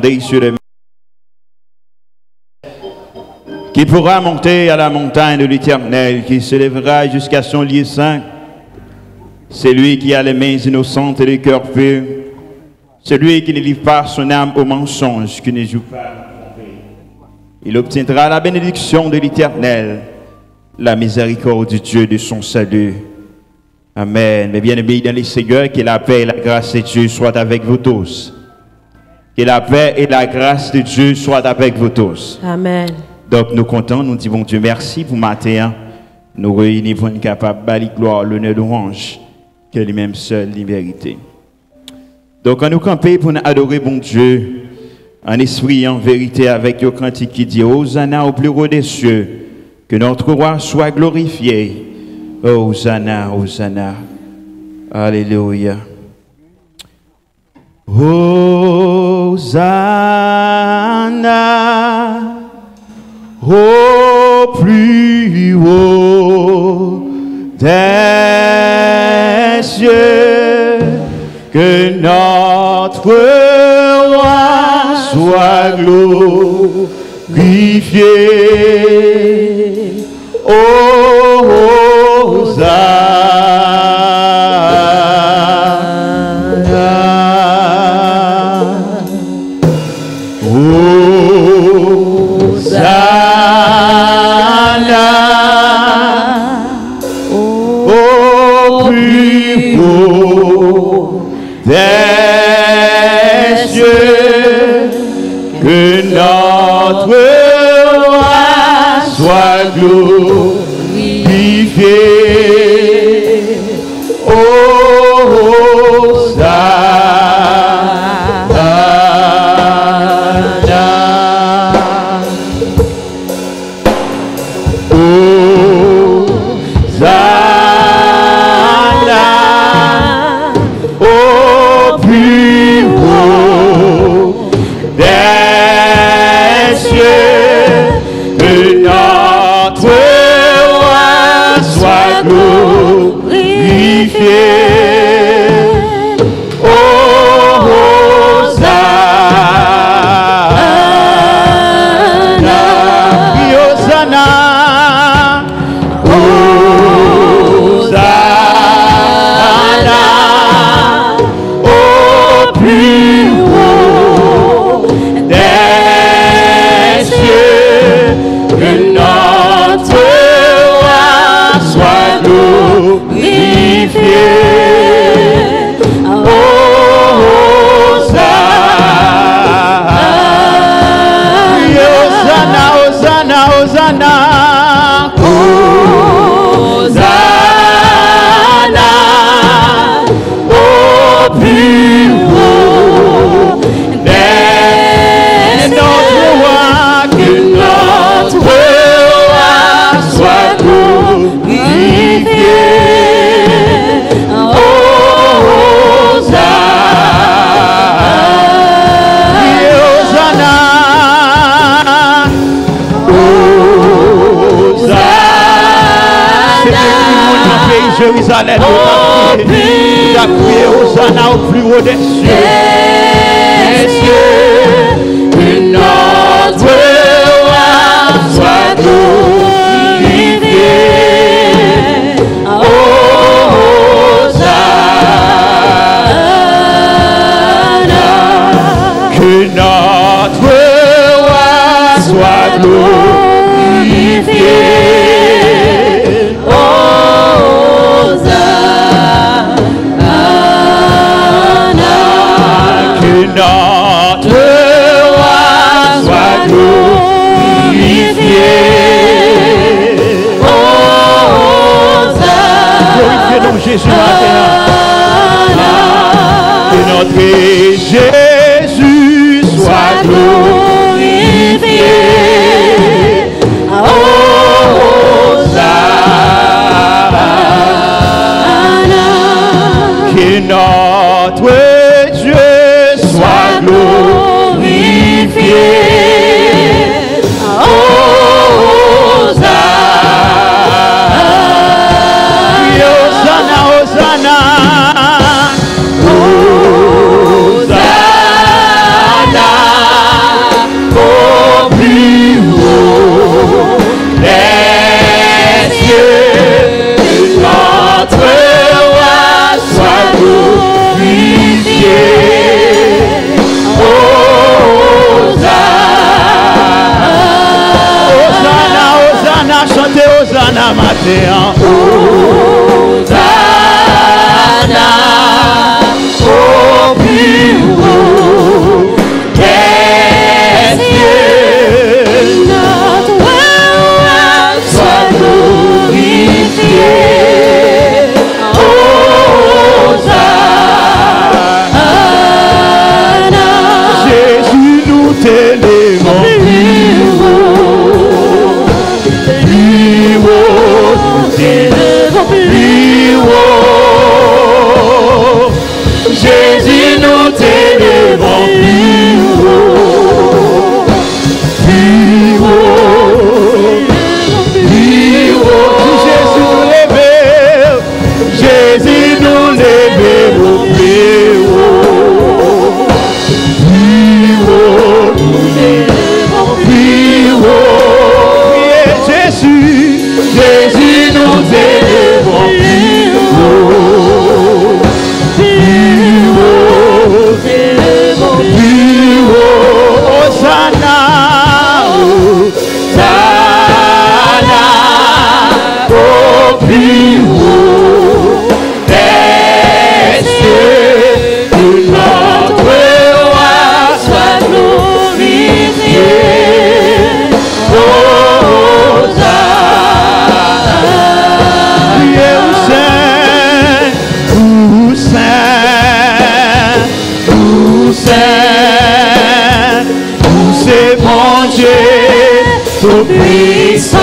fondé sur le qui pourra monter à la montagne de l'Éternel, qui s'élèvera jusqu'à son lieu saint. Celui qui a les mains innocentes et le cœur pur, celui qui ne livre pas son âme au mensonge, qui ne joue pas à la tromperie. Il obtiendra la bénédiction de l'Éternel, la miséricorde du Dieu de son salut. Amen. Mais bien-aimés dans les Seigneurs, que la paix et la grâce de Dieu soient avec vous tous. Que la paix et la grâce de Dieu soient avec vous tous. Amen. Donc nous comptons, nous disons Dieu merci pour matin. Nous réunissons pour nous capables de gloire, l'honneur d'orange, que lui-même seul la vérité. Donc on nous camper pour nous adorer bon Dieu, en esprit et en vérité, avec le cantique qui dit Hosanna au plus haut des cieux, que notre roi soit glorifié. Hosanna, Hosanna. Alléluia. Hosanna au plus haut des cieux, que notre roi soit glorifié. Des cieux, que notre roi soit glorifié. Jérusalem, nous avons crié Hosanna au plus haut des cieux. Que notre roi soit glorifié. Hosanna. Que notre roi soit glorifié. Notre roi soit glorifié. Glorifiez donc Jésus maintenant. Que notre Jésus soit glorifié. Que notre Dieu soit glorifié. Hosanna, Hosanna, Hosanna. monter en haut. Hosanna, au plus haut des cieux, notre roi soit glorifié. Hosanna, Jésus, nous t'élévons. Plus haut, plus haut. Jésus, nous t'élévons plus haut. Plus haut, plus haut. Jésus nous lève, Jésus nous lève plus haut. Plus haut, plus haut. Jésus, Jésus nous élèvons plus haut. Plus haut, plus haut. Hosanna, Hosanna, au plus haut des cieux, que notre roi soit glorifié. C'est bon Dieu tout puissant,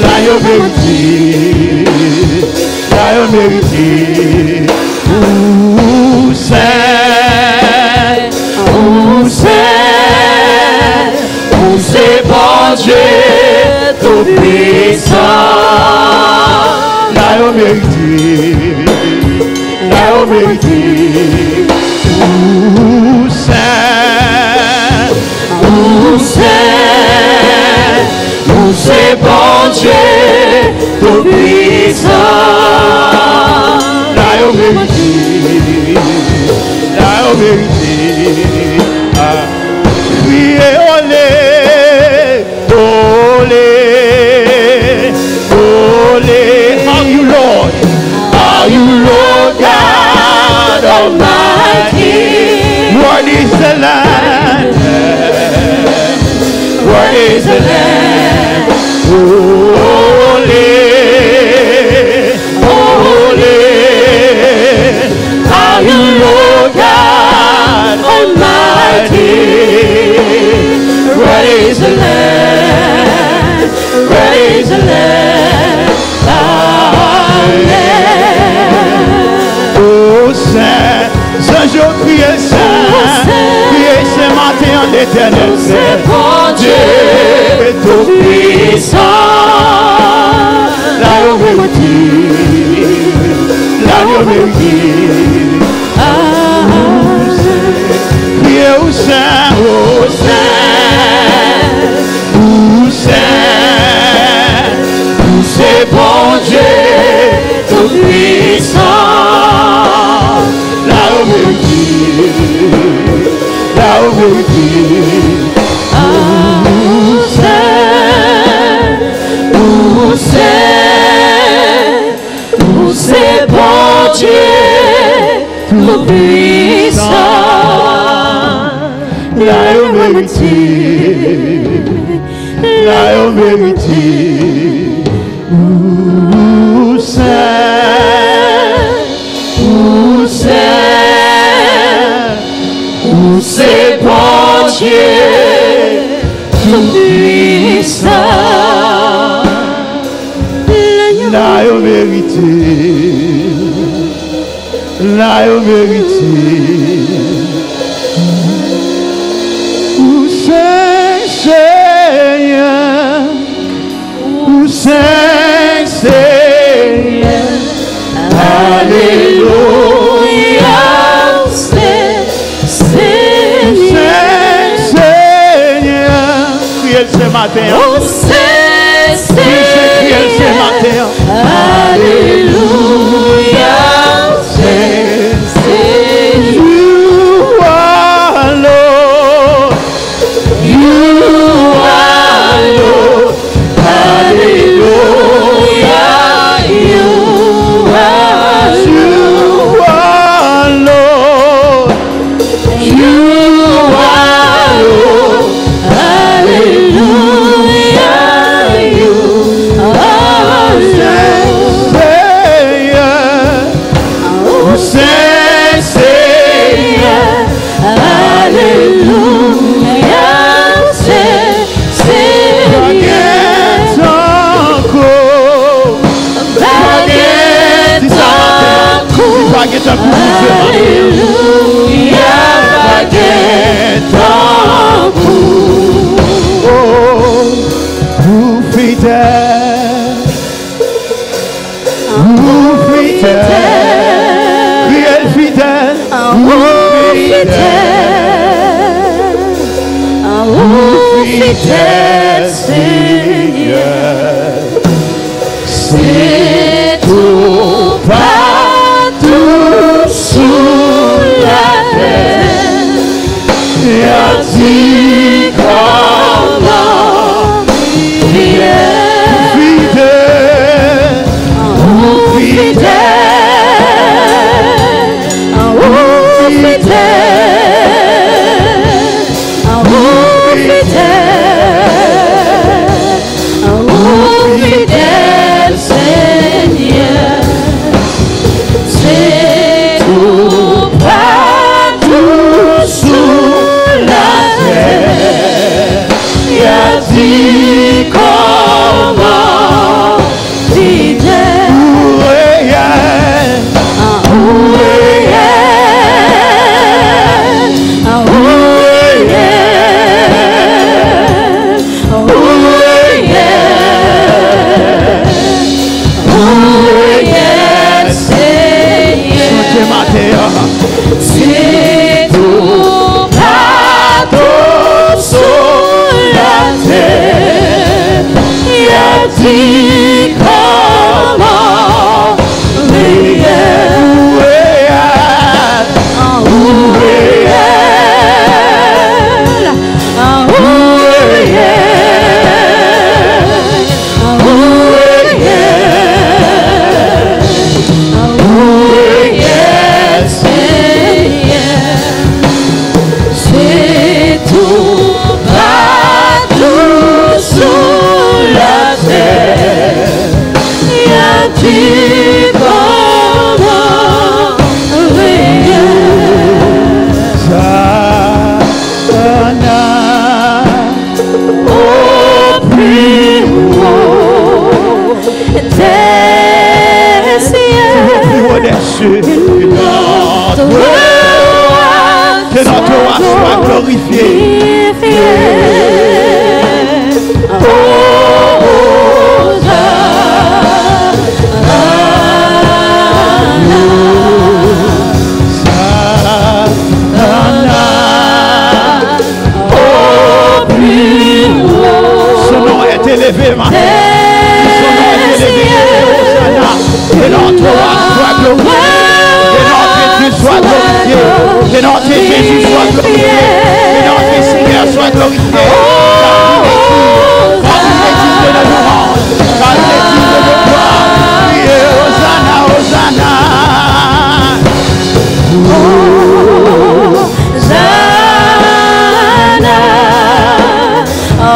la vérité, la vérité. Où c'est bon Dieu tout puissant, la vérité, la vérité. Où c'est bon Dieu tout puissant, la vérité, la vérité. Criez olé, olé, olé. Are you Lord? Are you Lord God Almighty? What is the land? What is the land? Holy, holy, are you Lord God Almighty? What is the land? What is the land? Oh, Saint, Saint-Jean, criez Saint, criez Saint matin en l'éternel, c'est bon Dieu tout puissant, la vérité, la vérité. Criez au Saint, au Saint, au Saint, c'est bon Dieu tout puissant, la vérité, la vérité. Où c'est bon Dieu tout puissant, la vérité, la vérité. Où c'est bon Dieu tout puissant, la vérité, la vérité. Où c'est Seigneur, où c'est Seigneur, alléluia, c'est Seigneur. Criez ce matin. Oh, c'est Seigneur ce matin. Alléluia, c'est you are Lord, you are Lord. Alléluia. Fidèle Seigneur, c'est tout partout sous la terre, et a dit comment fidèle, fidèle, fidèle Seigneur, c'est tout partout sous la terre, et a dit comment fidèle, c'est tout partout sous la terre, et a dit comment que notre roi soit glorifié. Son nom est élevé, ma son nom est élevé. Que notre roi soit glorifié. Soit glorifié, que notre Jésus soit glorifié, que notre Seigneur soit glorifié. Car il est digne de la louange, car il est digne de la gloire. Priez, Hosanna, Hosanna. Hosanna,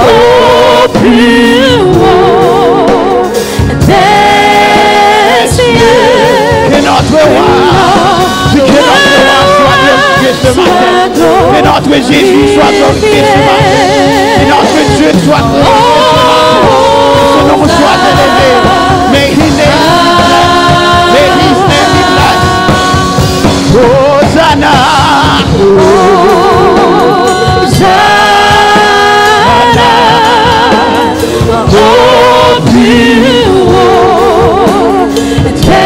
au plus haut des cieux. Que notre roi, que notre Jésus soit glorifié ce matin, que notre Dieu soit glorifié ce matin, que son nom soit élevé. May his name be blessed. Hosanna, Hosanna, au plus haut des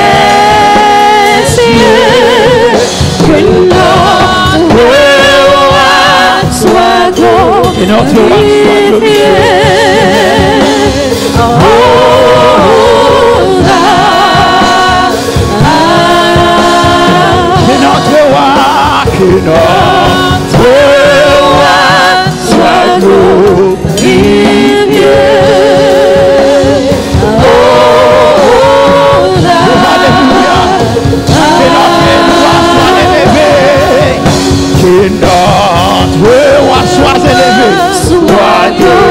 cieux, que notre roi soit glorifié. Que notre roi soit glorifié. Alléluia. Que notre roi soit élevé. Que notre roi soit élevé. Soit glorifié.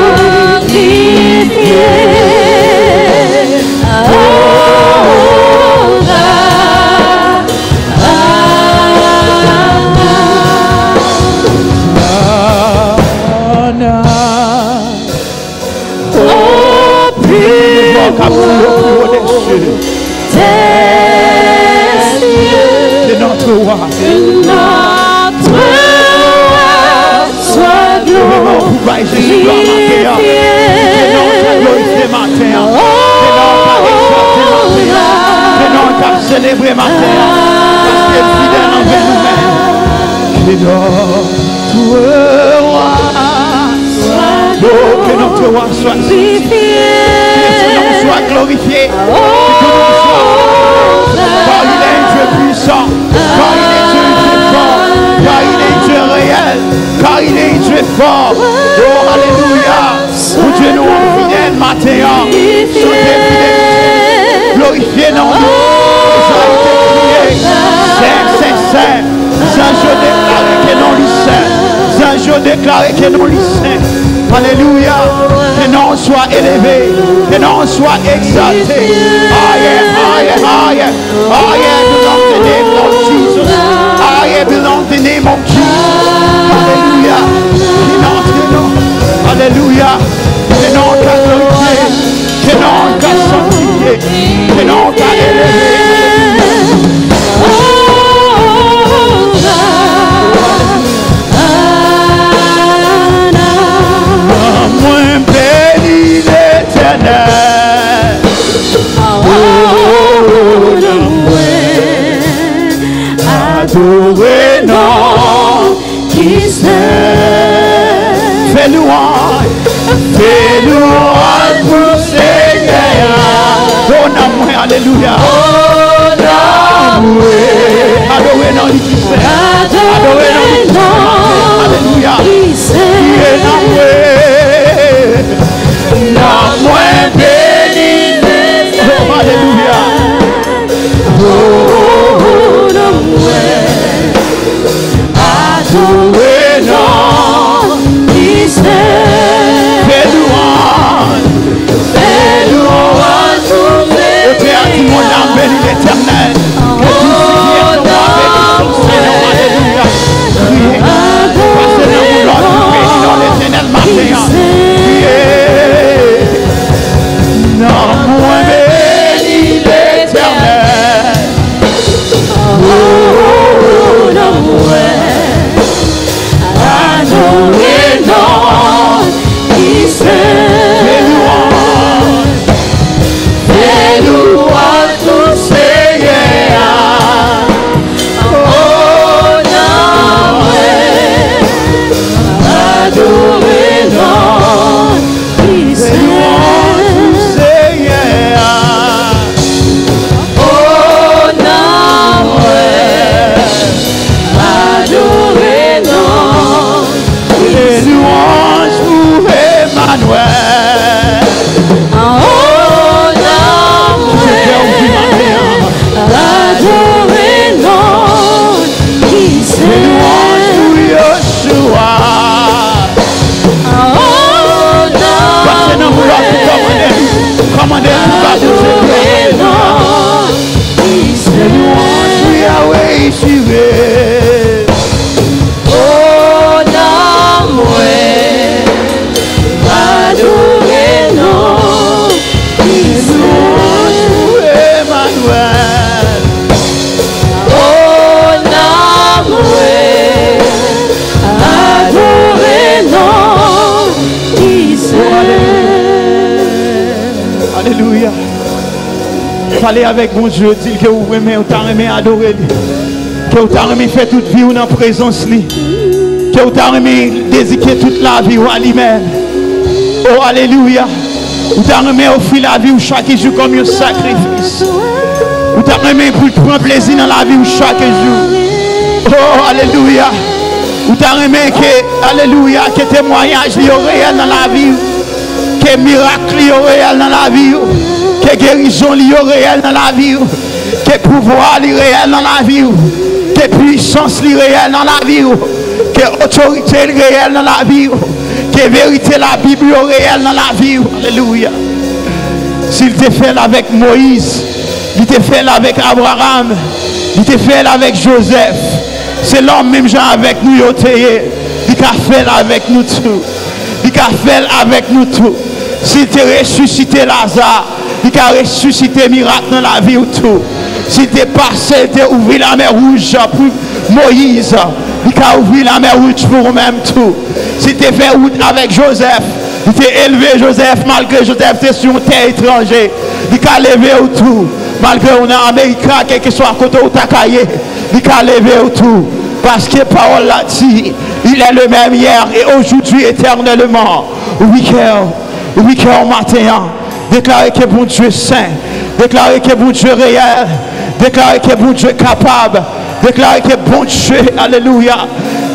Que notre roi soit glorifié. Que notre glorifié matin. Que notre célébrer matin. Parce qu'il est fidèle envers nous-mêmes. Que notre roi soit glorifié. Que son nom soit glorifié. Car il est un Dieu puissant, car il est Dieu fort, car il est Dieu réel, car il est Dieu fort. Oh, alléluia. Pour Dieu nous rend fidèles matin. Soyez fidèles. Glorifiez-nous. Ça a été crié. Saint, Saint, Saint. Saint, je déclare que non lui saint. Saint, je déclare que non lui saint. Alléluia. Que non soit élevé. Que non soit exalté. Belong the name of Jesus. Belong the name of Jesus. Alléluia. Alléluia. Que non qu'à glorifier. Que non qu'à sanctifier. Que non qu'à élever. Moins béni l'Éternel. Adorez non qui sait. Fais louange pour Seigneur. Oh non, alléluia. Adorez non qui sait. Adorez non qui sait. Alléluia. Non moins béni. Oh alléluia. Adorez non qui sait. Fais louange pour Seigneur. Au Père du monde, béni l'Éternel. Que tout ce qui est ton nom, béni ton Seigneur. Alléluia. Priez. Passez dans mon ordre, béni dans l'Éternel matin. Priez. Non, moins béni l'Éternel. Adorez non qui sait. Fais louange pour Seigneur. Oh non, adorez non qui sait. Oh non, adorez non. Les louanges pour Emmanuel. Oh non, adorez non qui sait. Les louanges pour Yeshua. Oh non, passez dans mon ordre, commandez pour adorez non qui sait. Les louanges pour Yahweh Yeshua. Oh non, adorez non qui sait. Emmanuel. Oh non, adorez non qui sait. Alléluia. Parlez avec mon Dieu, dites que vous aimez, vous t'aimez adorer, que vous t'aimez faire toute vie ou dans la présence, que vous t'aimez désirer toute la vie ou à lui-même. Oh alléluia. Vous t'aimez offrir la vie ou chaque jour comme un sacrifice. Vous t'aimez pour prendre plaisir dans la vie ou chaque jour. Oh alléluia. Vous t'aimez que, alléluia, que témoignage est réel dans la vie. Que miracle est réel dans la vie. Que guérison est réel dans la vie. Que pouvoir est réel dans la vie. Que puissance est réelle dans la vie. Que autorité est réelle dans la vie. Que vérité la Bible est réelle dans la vie. Alléluia. S'il te fait avec Moïse, il te fait avec Abraham, il te fait avec Joseph. C'est l'homme même genre avec nous. Il a fait avec nous tout. Il a fait avec nous tout. S'il te ressuscité Lazare, il a ressuscité miracle dans la vie ou tout. Si tu es passé, tu as ouvert la mer rouge pour Moïse, il a ouvert la mer rouge pour vous-même tout. Si tu es fait route avec Joseph, il t'a élevé Joseph, malgré Joseph était sur une terre étrangère, il a levé au tout. Malgré on est américain, quel que soit côté où tu as caillé, il a levé au tout. Parce que parole l'a dit, il est le même hier et aujourd'hui éternellement. Oui, cœur matin, déclarer que bon Dieu est saint, déclarer que bon Dieu est réel, déclarer que bon Dieu est capable, déclarer que bon Dieu, alléluia,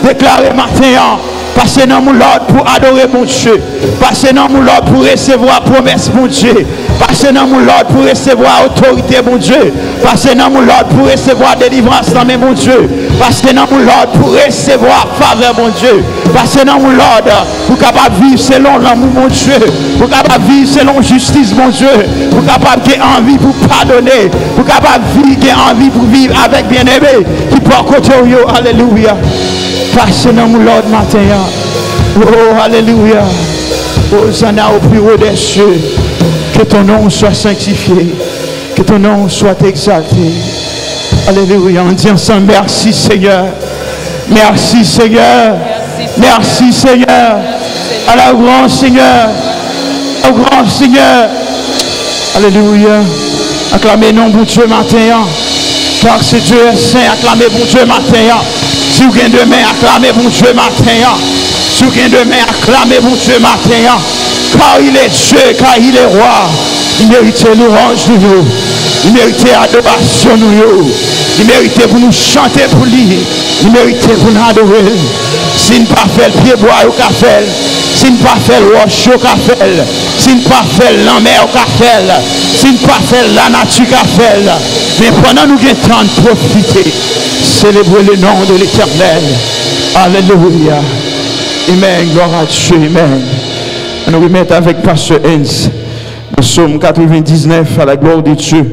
déclarer matin. Passez dans mon ordre pour adorer mon Dieu. Passez dans mon ordre pour recevoir promesse mon Dieu. Passez dans mon ordre pour recevoir autorité mon Dieu. Passez dans mon ordre pour recevoir délivrance dans mon Dieu. Passez dans mon ordre pour recevoir faveur mon Dieu. Passez dans mon ordre pour capable vivre selon l'amour mon Dieu. Pour capable vivre selon justice mon Dieu. Pour capable avoir envie pour pardonner. Pour capable avoir envie pour vivre avec bien-aimé qui peut côté yo. Alléluia. Passez dans mon ordre matin. Oh, alléluia. Hosanna au plus haut des cieux. Que ton nom soit sanctifié. Que ton nom soit exalté. Alléluia. On dit ensemble, merci Seigneur. Merci Seigneur. Merci Seigneur. À la grande Seigneur. Au grand Seigneur. Alléluia. Acclamez non bon Dieu matin. Car ce Dieu est saint. Acclamez bon Dieu matin. Si vous avez demain, acclamez bon Dieu matin. Si vous avez demain, acclamez bon Dieu matin. Car il est Dieu, car il est roi. Il mérite louange de nous. Il mérite adoration de nous. Il mérite pour nous chanter pour lui. Il mérite pour nous adorer. Si nous pas fait le pied bois au café, si nous pas fait le roche au café, si nous pas fait la mer au café, si nous pas fait la nature au café, mais pendant nous avons temps de profiter, célébrer le nom de l'Éternel. Alléluia. Amen. Gloire à Dieu. Amen. Nous remettons avec Pasteur Hens. Nous sommes 99 à la gloire de Dieu.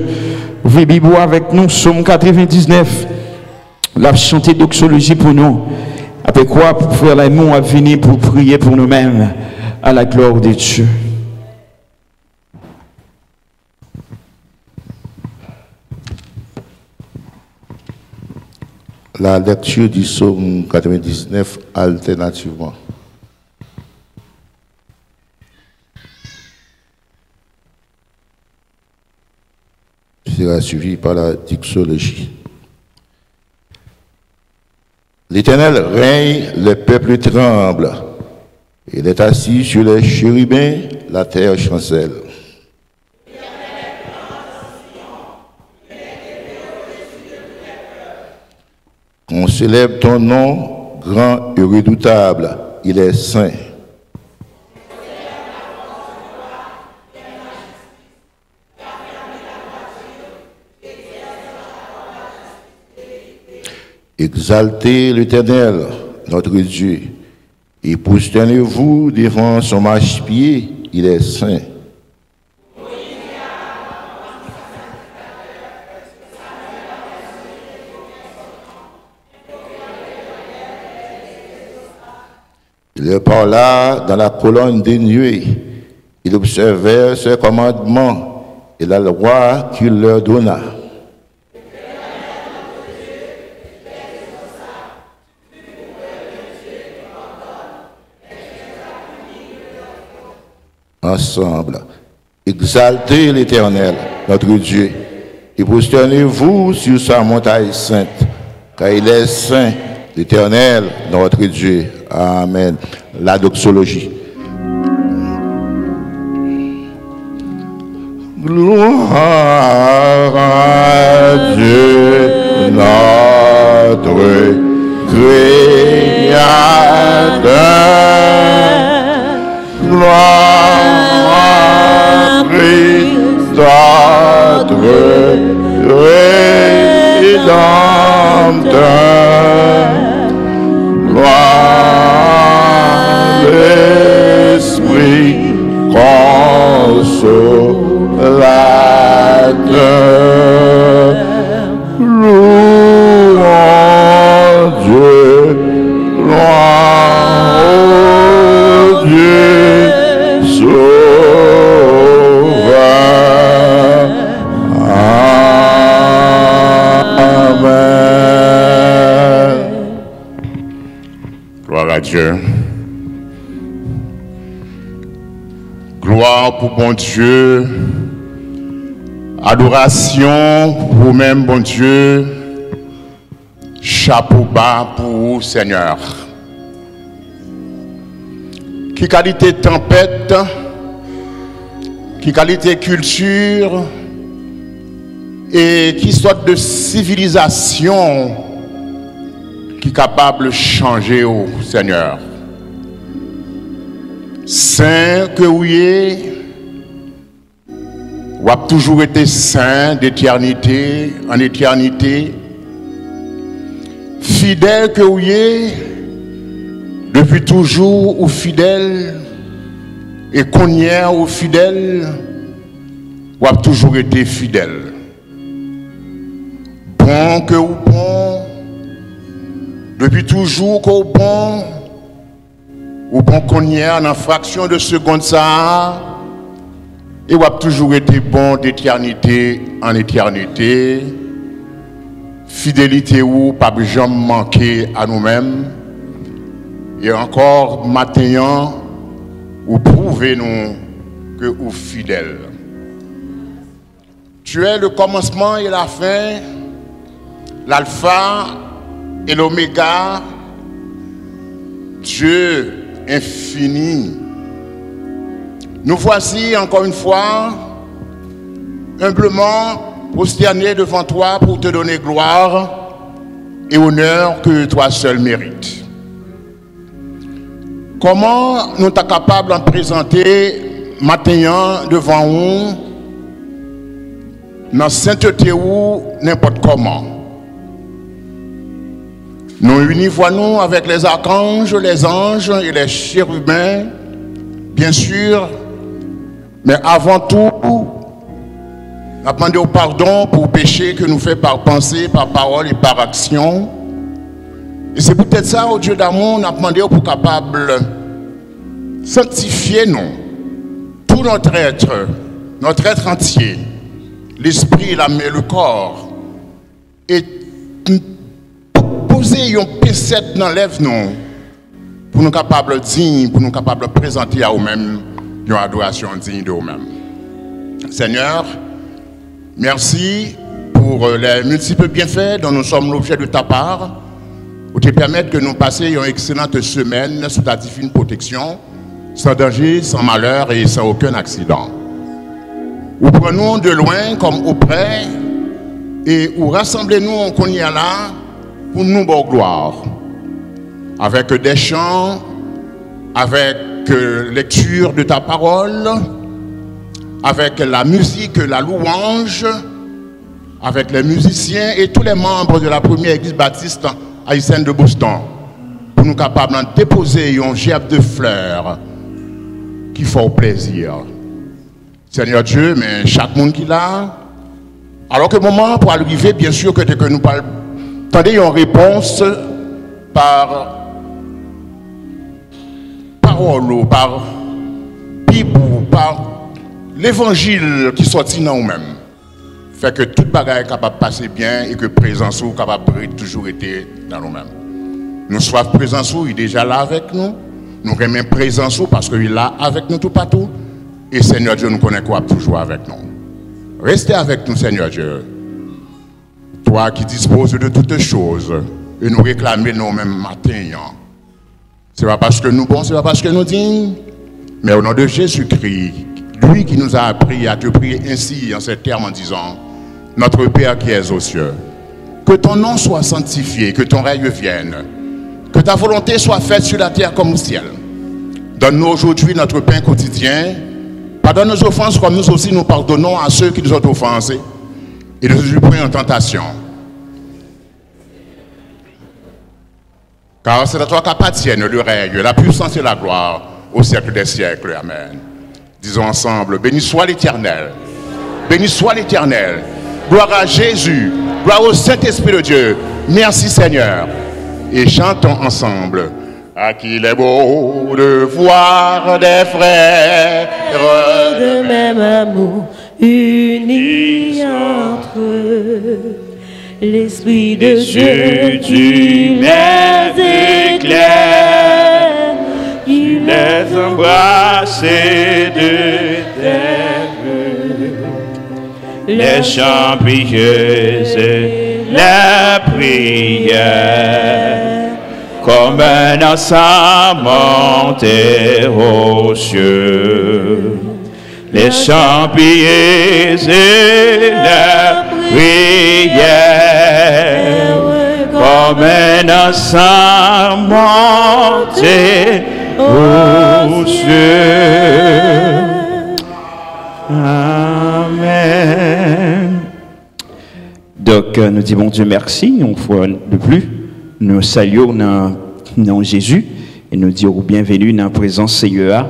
Vibibo avec nous, Somme 99. La chanter doxologie pour nous. Après quoi, frère Raymond a venu pour prier pour nous-mêmes à la gloire de Dieu. La lecture du psaume 99 alternativement. Sera suivi par la doxologie. L'Éternel règne, le peuple tremble. Il est assis sur les chérubins, la terre chancelle. On célèbre ton nom, grand et redoutable, il est saint. Exaltez l'Éternel, notre Dieu, et prosternez-vous devant son marchepied, il est saint. Il parla dans la colonne des nuées, il observait ses commandements et la loi qu'il leur donna. Ensemble, exaltez l'Éternel, notre Dieu, et prosternez-vous sur sa montagne sainte, car il est saint, l'Éternel, notre Dieu. Amen. La doxologie. Gloire à Dieu, notre Créateur. Gloire à Christ, notre Rédempteur. Gloire à l'Esprit consolateur. Louons Dieu, louons Dieu, sauveur. Dieu. Gloire pour bon Dieu. Adoration pour vous-même, bon Dieu. Chapeau bas pour vous, Seigneur. Qui qualité tempête, qui qualité culture et qui sorte de civilisation qui est capable de changer au Seigneur. Saint que oui, vous avez toujours été saint d'éternité en éternité. Fidèle que oui, depuis toujours ou fidèle, et qu'on y est ou fidèle, vous avez toujours été fidèle. Bon que ou bon, depuis toujours qu'au bon, ou bon qu'on y est en fraction de seconde ça, et vous avez toujours été bon d'éternité en éternité. Fidélité ou pas jamais manquer à nous-mêmes. Et encore maintenant, vous prouvez-nous que vous êtes fidèles. Tu es le commencement et la fin, l'alpha et l'oméga, Dieu infini. Nous voici encore une fois, humblement prosternés devant toi pour te donner gloire et honneur que toi seul mérites. Comment nous sommes capables de présenter maintenant devant nous, dans sainteté ou n'importe comment. Nous unissons-nous avec les archanges, les anges et les chérubins, bien sûr, mais avant tout, nous demandons pardon pour le péché que nous faisons par pensée, par parole et par action. Et c'est peut-être ça, au Dieu d'amour, nous demandons pour capable de sanctifier nous, tout notre être entier, l'esprit, l'âme et le corps, et poser un P7 dans l'œuvre nous, pour nous capables dignes, pour nous capables de présenter à nous-mêmes une adoration digne de nous-mêmes. Seigneur, merci pour les multiples bienfaits dont nous sommes l'objet de ta part, pour te permettre que nous passions une excellente semaine sous ta divine protection, sans danger, sans malheur et sans aucun accident. Ou prenons de loin comme auprès et ou rassemblez-nous qu'on y a là pour nous bonne gloire. Avec des chants, avec lecture de ta parole, avec la musique, la louange, avec les musiciens et tous les membres de la première église baptiste haïtienne de Boston, pour nous capables de déposer un gerbe de fleurs qui font plaisir. Seigneur Dieu, mais chaque monde qui l'a, alors que le moment pour arriver, bien sûr que nous parlons, attendez une réponse par parole, par Bible, par l'évangile qui sortit dans nous-mêmes. Fait que toute bagarre est capable de passer bien et que présence ou capable de toujours été dans nous-mêmes. Nous soif présence ou il est déjà là avec nous. Nous remettons présence ou parce qu'il est là avec nous tout partout. Et Seigneur Dieu nous connaît quoi toujours avec nous. Restez avec nous Seigneur Dieu. Toi qui disposes de toutes choses et nous réclamer nous-mêmes matin. Ce n'est pas parce que nous bons, ce n'est pas parce que nous dignes, mais au nom de Jésus-Christ, lui qui nous a appris à te prier ainsi en ces termes en disant, notre Père qui es aux cieux, que ton nom soit sanctifié, que ton règne vienne, que ta volonté soit faite sur la terre comme au ciel. Donne-nous aujourd'hui notre pain quotidien, pardonne nos offenses comme nous aussi nous pardonnons à ceux qui nous ont offensés, et ne nous prie en tentation. Car c'est à toi qu'appartiennent le règne, la puissance et la gloire au siècle des siècles. Amen. Disons ensemble, béni soit l'Éternel. Béni soit l'Éternel. Gloire à Jésus. Gloire au Saint-Esprit de Dieu. Merci Seigneur. Et chantons ensemble. À qui il est beau de voir des frères de même amour unis entre eux. L'Esprit de Dieu qui les éclaire les embrasser de tes voeux, les chants pieux et la prière, comme un ensemble monté aux cieux. Les chants pieux et la prière, comme un ensemble monté aux cieux. Amen. Donc, nous disons Dieu merci, une fois de plus. Nous saluons dans Jésus et nous disons bienvenue dans la présence Seigneur.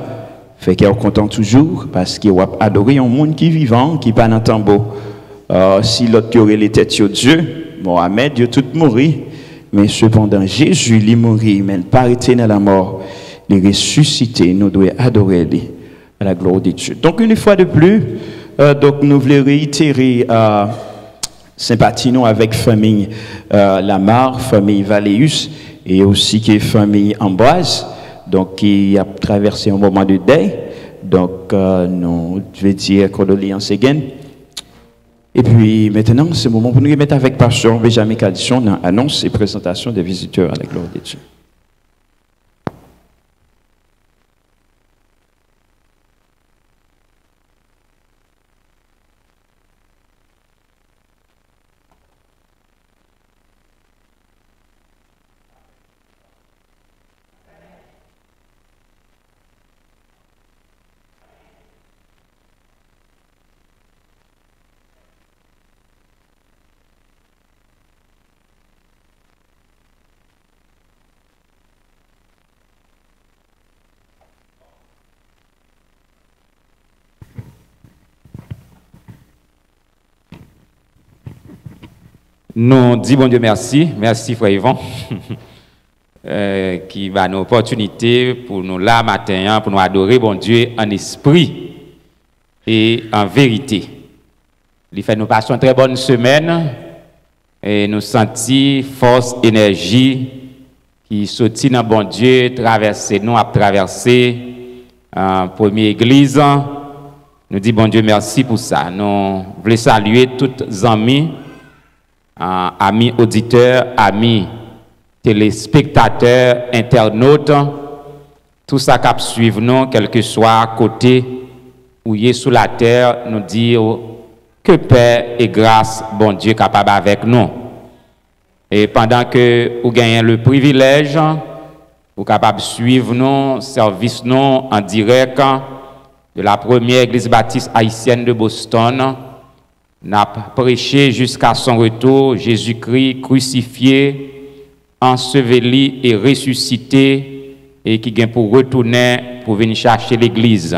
Fait qu'on est content toujours parce qu'il a adoré un monde qui est vivant, qui n'est pas dans le tambour. Si l'autre qui aurait les têtes sur Dieu, Mohamed, Dieu tout mourir. Mais cependant, Jésus, il est mort, mais il n'est pas arrêté dans la mort. Il est ressuscité. Nous devons adorer lui à la gloire de Dieu. Donc, une fois de plus, nous voulons réitérer sympathie nous avec famille Lamar, famille Valéus et aussi qui est famille Ambroise. Donc, qui a traversé un moment de deuil. Donc, nous devons dire condoléances again. Et puis, maintenant, c'est le moment pour nous remettre avec Pasteur Benjamin Cadichon dans l'annonce et présentation des visiteurs à la gloire de Dieu. Nous disons bon Dieu merci, merci frère Yvon, qui va nous opportunité pour nous là matin, pour nous adorer bon Dieu en esprit et en vérité. Il fait nous passer une très bonne semaine et nous sentir force, énergie qui sortit dans bon Dieu, traverser nous à traverser première église. Nous disons bon Dieu merci pour ça. Nous voulons saluer tous les amis. Amis auditeurs, amis téléspectateurs, internautes, tout ça qui suivent nous, quel que soit côté où il est sous la terre, nous dire que paix et grâce, bon Dieu, capable avec nous. Et pendant que vous gagnez le privilège, vous capable de suivre nous, service nous en direct de la première église baptiste haïtienne de Boston. N'a prêché jusqu'à son retour, Jésus-Christ crucifié, enseveli et ressuscité, et qui vient pour retourner, pour venir chercher l'église.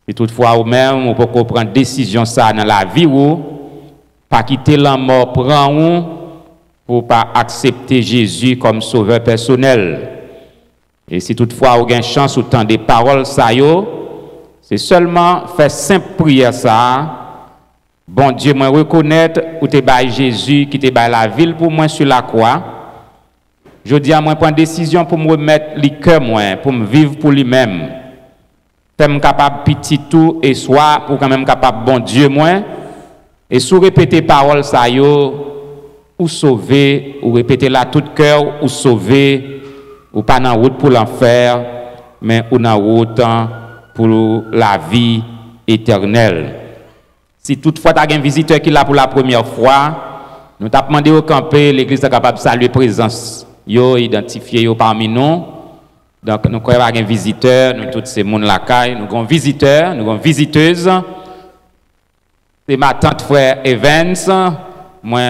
Et toutefois, vous-même, vous pouvez prendre décision ça dans la vie, ou pas quitter la mort, prendre pour pas accepter Jésus comme sauveur personnel. Et si toutefois, vous avez une chance ou temps des paroles, ça c'est seulement faire simple prière ça. Bon Dieu, moi reconnaître ou te bail Jésus qui te bail la ville pour moi sur la croix. Je dis à moi prendre décision pour me remettre le cœur moi, pour me vivre pour lui-même. Faire capable petit tout et soit pour quand même capable bon Dieu moi. Et sous répéter parole ça ou sauver ou répéter la tout cœur ou sauver ou pas dans route pour l'enfer mais ou dans route pour la vie éternelle. Si toutefois tu as un visiteur qui est là pour la première fois, nous t'avons demandé au camper, l'église est capable de saluer présence, yo identifié yo parmi nous. Donc nous croyons à un visiteur, nous tous ces monde la caille, nous avons visiteurs, nous avons visiteuses. C'est ma tante frère Evans, moi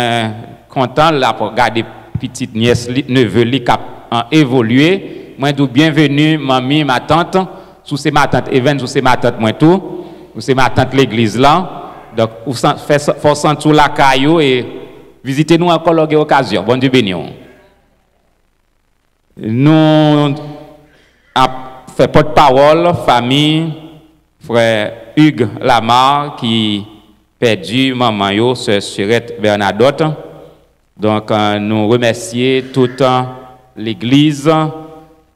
content là pour regarder petite nièce neveu li qui a évolué. Moi tout bienvenue mamie, ma tante, sous c'est ma tante Evans, sous c'est ma tante moi tout, ou c'est ma tante l'église là. Donc, vous faut sentir la caillou et visitez-nous encore l'occasion. Bon Dieu béni. Nous avons fait porte-parole, famille, frère Hugues Lamar qui perdu maman yo, sœur Surette Bernadotte. Donc, nous remercions toute l'église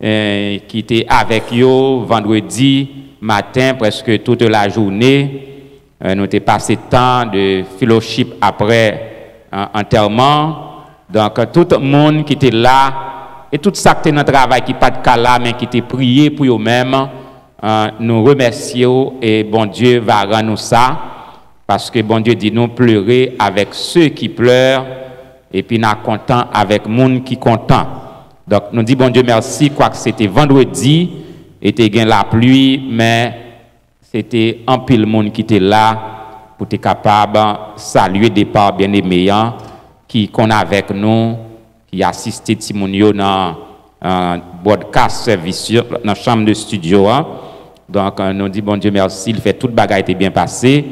qui était avec eux vendredi matin, presque toute la journée. Nous avons passé temps de fellowship après enterrement. Donc, tout le monde qui était là, et tout ça qui était dans le travail, qui n'est pas de cas là, mais qui était prié pour eux-mêmes, nous remercions et bon Dieu va rendre nous ça. Parce que bon Dieu dit nous pleurer avec ceux qui pleurent et puis nous content avec les gens qui sont contents. Donc nous disons bon Dieu merci, quoique c'était vendredi, était gain la pluie, mais c'était un pile monde qui était là pour être capable de saluer des parts bien-aimés qui sont avec nous, qui assistent Timonio dans broadcast service, dans la chambre de studio. Donc nous disons bon Dieu merci, il fait toute bagaille était bien passée.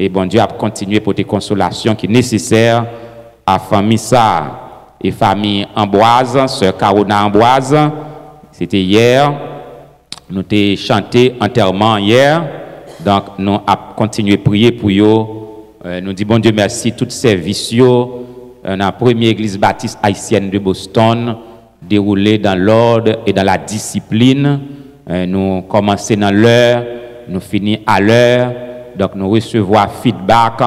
Et bon Dieu a continué pour tes consolations qui sont nécessaires à famille ça et famille Amboise, sœur Carona Amboise. C'était hier. Nous avons chanté enterrement hier. Donc nous avons continué à prier pour eux. Nous disons bon Dieu merci tous ces vicieux dans la première église baptiste haïtienne de Boston, déroulée dans l'ordre et dans la discipline. Nous commençons dans l'heure, nous finissons à l'heure. Donc, nous recevons feedback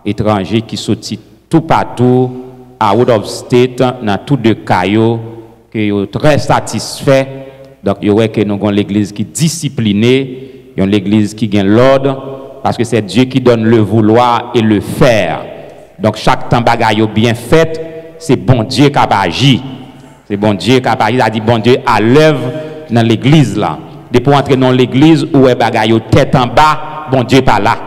étrangers qui sortent tout partout, out of state, dans tous deux cas, qui sont très satisfaits. Donc, il y aurait que nous avons l'église qui est disciplinée, l'église qui gagne l'ordre, parce que c'est Dieu qui donne le vouloir et le faire. Donc, chaque temps bagaille bien fait, c'est bon Dieu qui a agi. C'est bon Dieu qui a agi, il a dit bon Dieu à l'œuvre dans l'église là. Depuis entrer dans l'église où est bagaille tête en bas, bon Dieu pas là.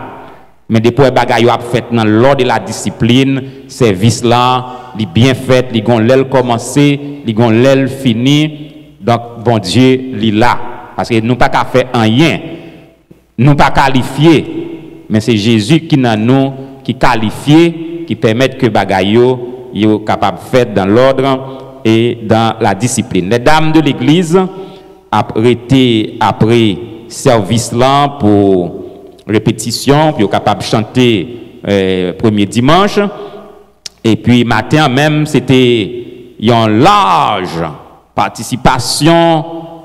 Mais depuis bagaille a fait dans l'ordre de la discipline, service là, il bien fait, il gon l'aile commencé, il gon l'aile fini. Donc bon Dieu il là parce que nous pas qu'à faire rien. Nous pas qualifier, mais c'est Jésus qui dans nous qui qualifie, qui permet que bagaille yo capable faire dans l'ordre et dans la discipline. Les dames de l'église après service là pour répétition, puis capable de chanter premier dimanche. Et puis matin même, c'était une large participation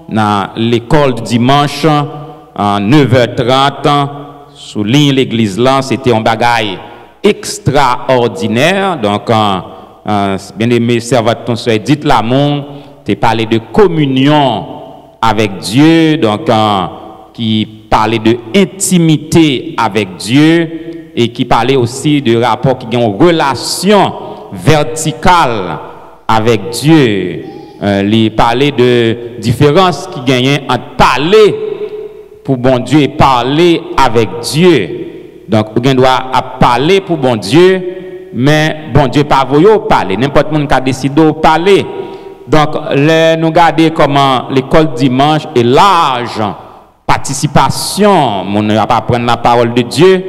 dans l'école du dimanche en 9h30. Souligne l'église là, c'était un bagaille extraordinaire. Donc, bien aimé serviteur, dites l'amour, tu parlé de communion avec Dieu, donc qui parlait de intimité avec Dieu et qui parlait aussi de rapport qui ont une relation verticale avec Dieu. Il parlait de différence qui gagnait entre parler pour bon Dieu et parler avec Dieu. Donc, on doit parler pour bon Dieu, mais bon Dieu pas voulu parler. N'importe qui a décidé de parler. Donc, nous regardons comment l'école dimanche est large, participation, on ne va pas prendre la parole de Dieu,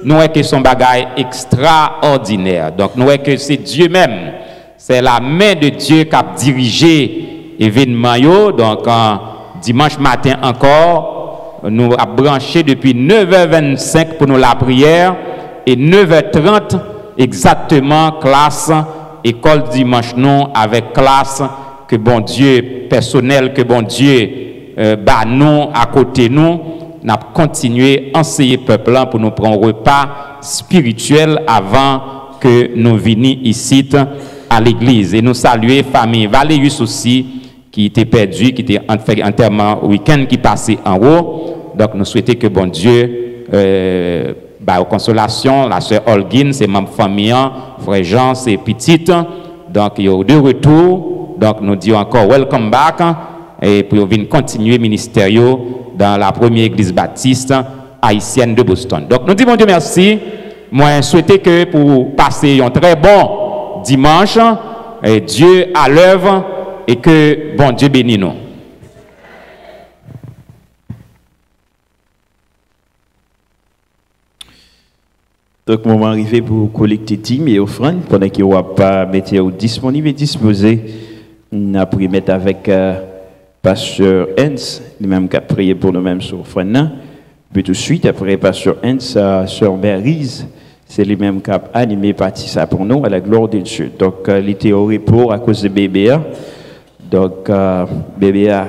nous voyons que son bagage extraordinaire. Donc, nous voyons que c'est Dieu même, c'est la main de Dieu qui a dirigé l'événement. Donc, dimanche matin encore, nous avons branché depuis 9h25 pour nous la prière et 9h30 exactement classe, école dimanche non avec classe que bon Dieu, personnel que bon Dieu nous à côté nous, n'a continué à enseigner peuple pour nous prendre un repas spirituel avant que nous venions ici à l'église. Et nous saluer famille Valérius aussi qui était perdu, qui était en fait enterrement week-end qui passait en haut. Donc nous souhaitons que bon Dieu aux consolations, la sœur Holguin, c'est ma famille, frère Jean, c'est petite. Donc il y a de retour. Donc nous disons encore welcome back et pour venir continuer ministère dans la première église baptiste haïtienne de Boston. Donc nous disons bon Dieu merci. Moi je souhaite que pour passer un très bon dimanche, Dieu à l'œuvre et que bon Dieu bénisse nous. Donc, moment arrivé pour collecter dîmes et offrandes pendant qu'il n'y a pas mettre disponible et disposé. On a pris mettre avec Pasteur Hens, lui-même qui a prié pour nous-mêmes sur offrande. Puis tout de suite, après Pasteur Hens, Sœur Maryse, c'est lui-même qui a animé partie ça pour nous à la gloire de Dieu. Donc, il était au repos à cause de BBA. Donc, BBA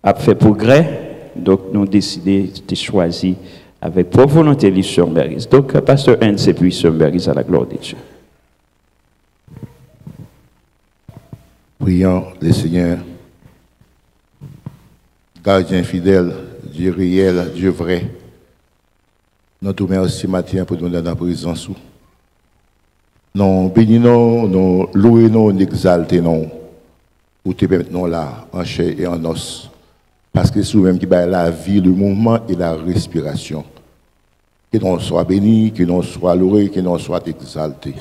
a fait progrès. Donc, nous décidé de choisir avec pour volonté les sœurs Maryse. Donc, pasteur Hans et puis sœur Maryse à la gloire de Dieu. Prions le Seigneur, gardien fidèle, Dieu réel, Dieu vrai. Nous te remercions aussi matin pour nous donner la présence. Nous bénissons, nous louons, nous exaltons, pour te permettre nous là, en chair et en os. Parce que c'est nous-mêmes qui baillons la vie, le mouvement et la respiration. Que nous soyons bénis, que nous soyons loués, que nous soyons exaltés.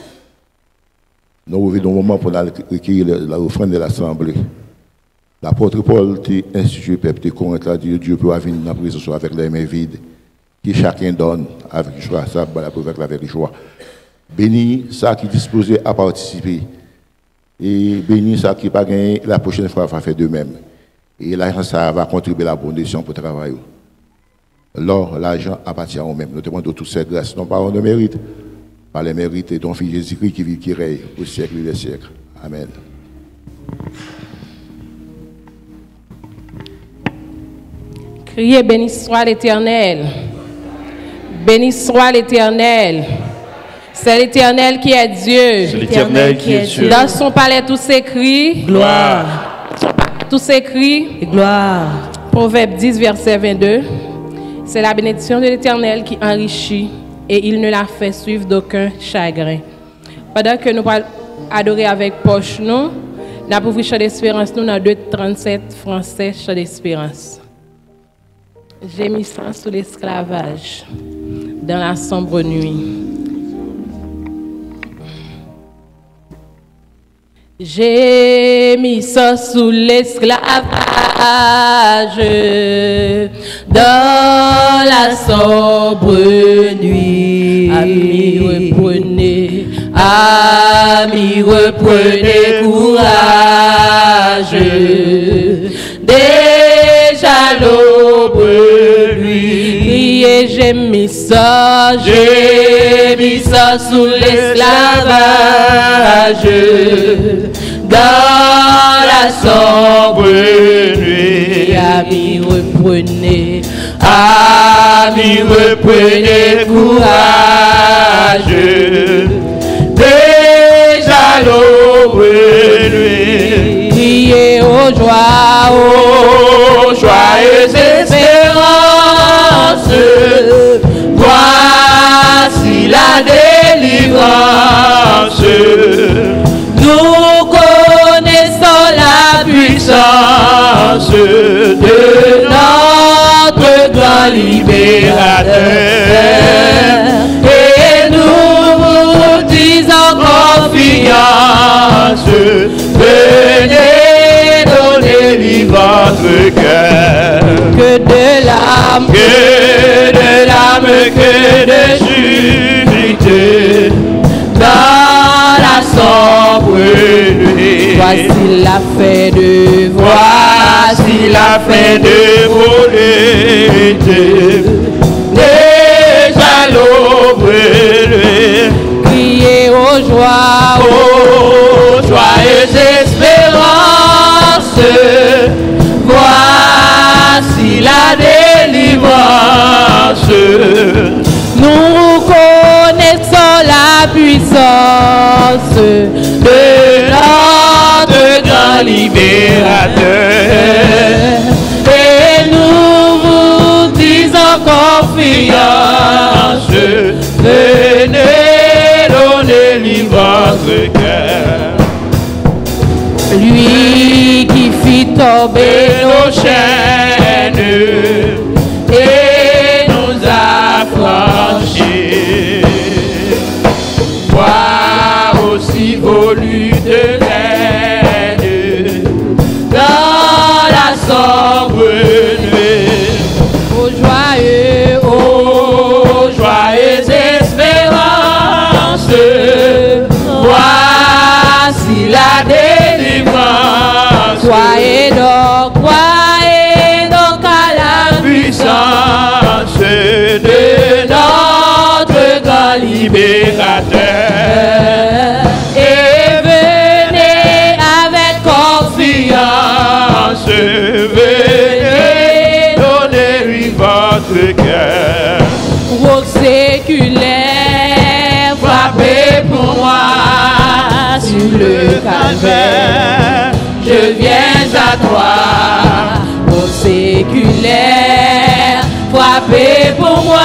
Nous revenons au moment pour recueillir la offrande de l'Assemblée. L'apôtre Paul t'a institué le peuple, t'a convaincu Dieu peut venir dans la présence avec les mains vides, que chacun donne avec joie, ça, avec joie. Béni ça qui est disposé à participer. Et béni ça qui n'a pas gagné, la prochaine fois va faire de même. Et l'argent, ça va contribuer à la bonne décision pour le travail. Alors, l'argent appartient à nous-mêmes. Nous demandons toutes ces grâces, non pas on ne mérite, par les mérites de ton Fils Jésus-Christ qui vit, qui règne au siècle des siècles. Amen. Criez, béni soit l'Éternel. Béni soit l'Éternel. C'est l'Éternel qui est Dieu. C'est l'Éternel qui est Dieu. Dans son palais, tous ses cris. Gloire. Tous ses cris. Et gloire. Proverbe 10, verset 22. C'est la bénédiction de l'Éternel qui enrichit et il ne la fait suivre d'aucun chagrin. Pendant que nous allons adorer avec poche, nous avons ouvert chant d'espérance, nous dans 2:37 français, chant d'espérance. Gémissant sous l'esclavage, dans la sombre nuit. Gémissant sous l'esclavage, dans la sombre nuit. Amis, reprenez courage. Déjà l'aube nuit. Criez, gémissant sous l'esclavage. Dans la sombre nuit, amis, reprenez courage. Déjà l'aube nuit, criez aux joyeuses espérances. Voici la délivrance. Nous connaissons la puissance de notre grand libérateur. Et nous vous disons confiance, venez donner vie votre cœur. Que de l'âme, que de humilité. Dans la sombre nuit, voici la fin de vos luttes. Déjà l'aube nuit, criez aux joyeuses espérances. Voici la délivrance. Nous connaissons la puissance de notre grand libérateur. Et nous vous disons confiance, venez donner libre votre cœur. Lui qui fit tomber nos chaînes et nous affranchis. Voir aussi vos luttes reines dans la sombre nuit. Aux joyeuses espérances, voici la délivrance. Croyez donc, croyez notre cœur. Roc séculaire, frappez pour moi sur le calvaire. Je viens à toi, roc séculaire, frappez pour moi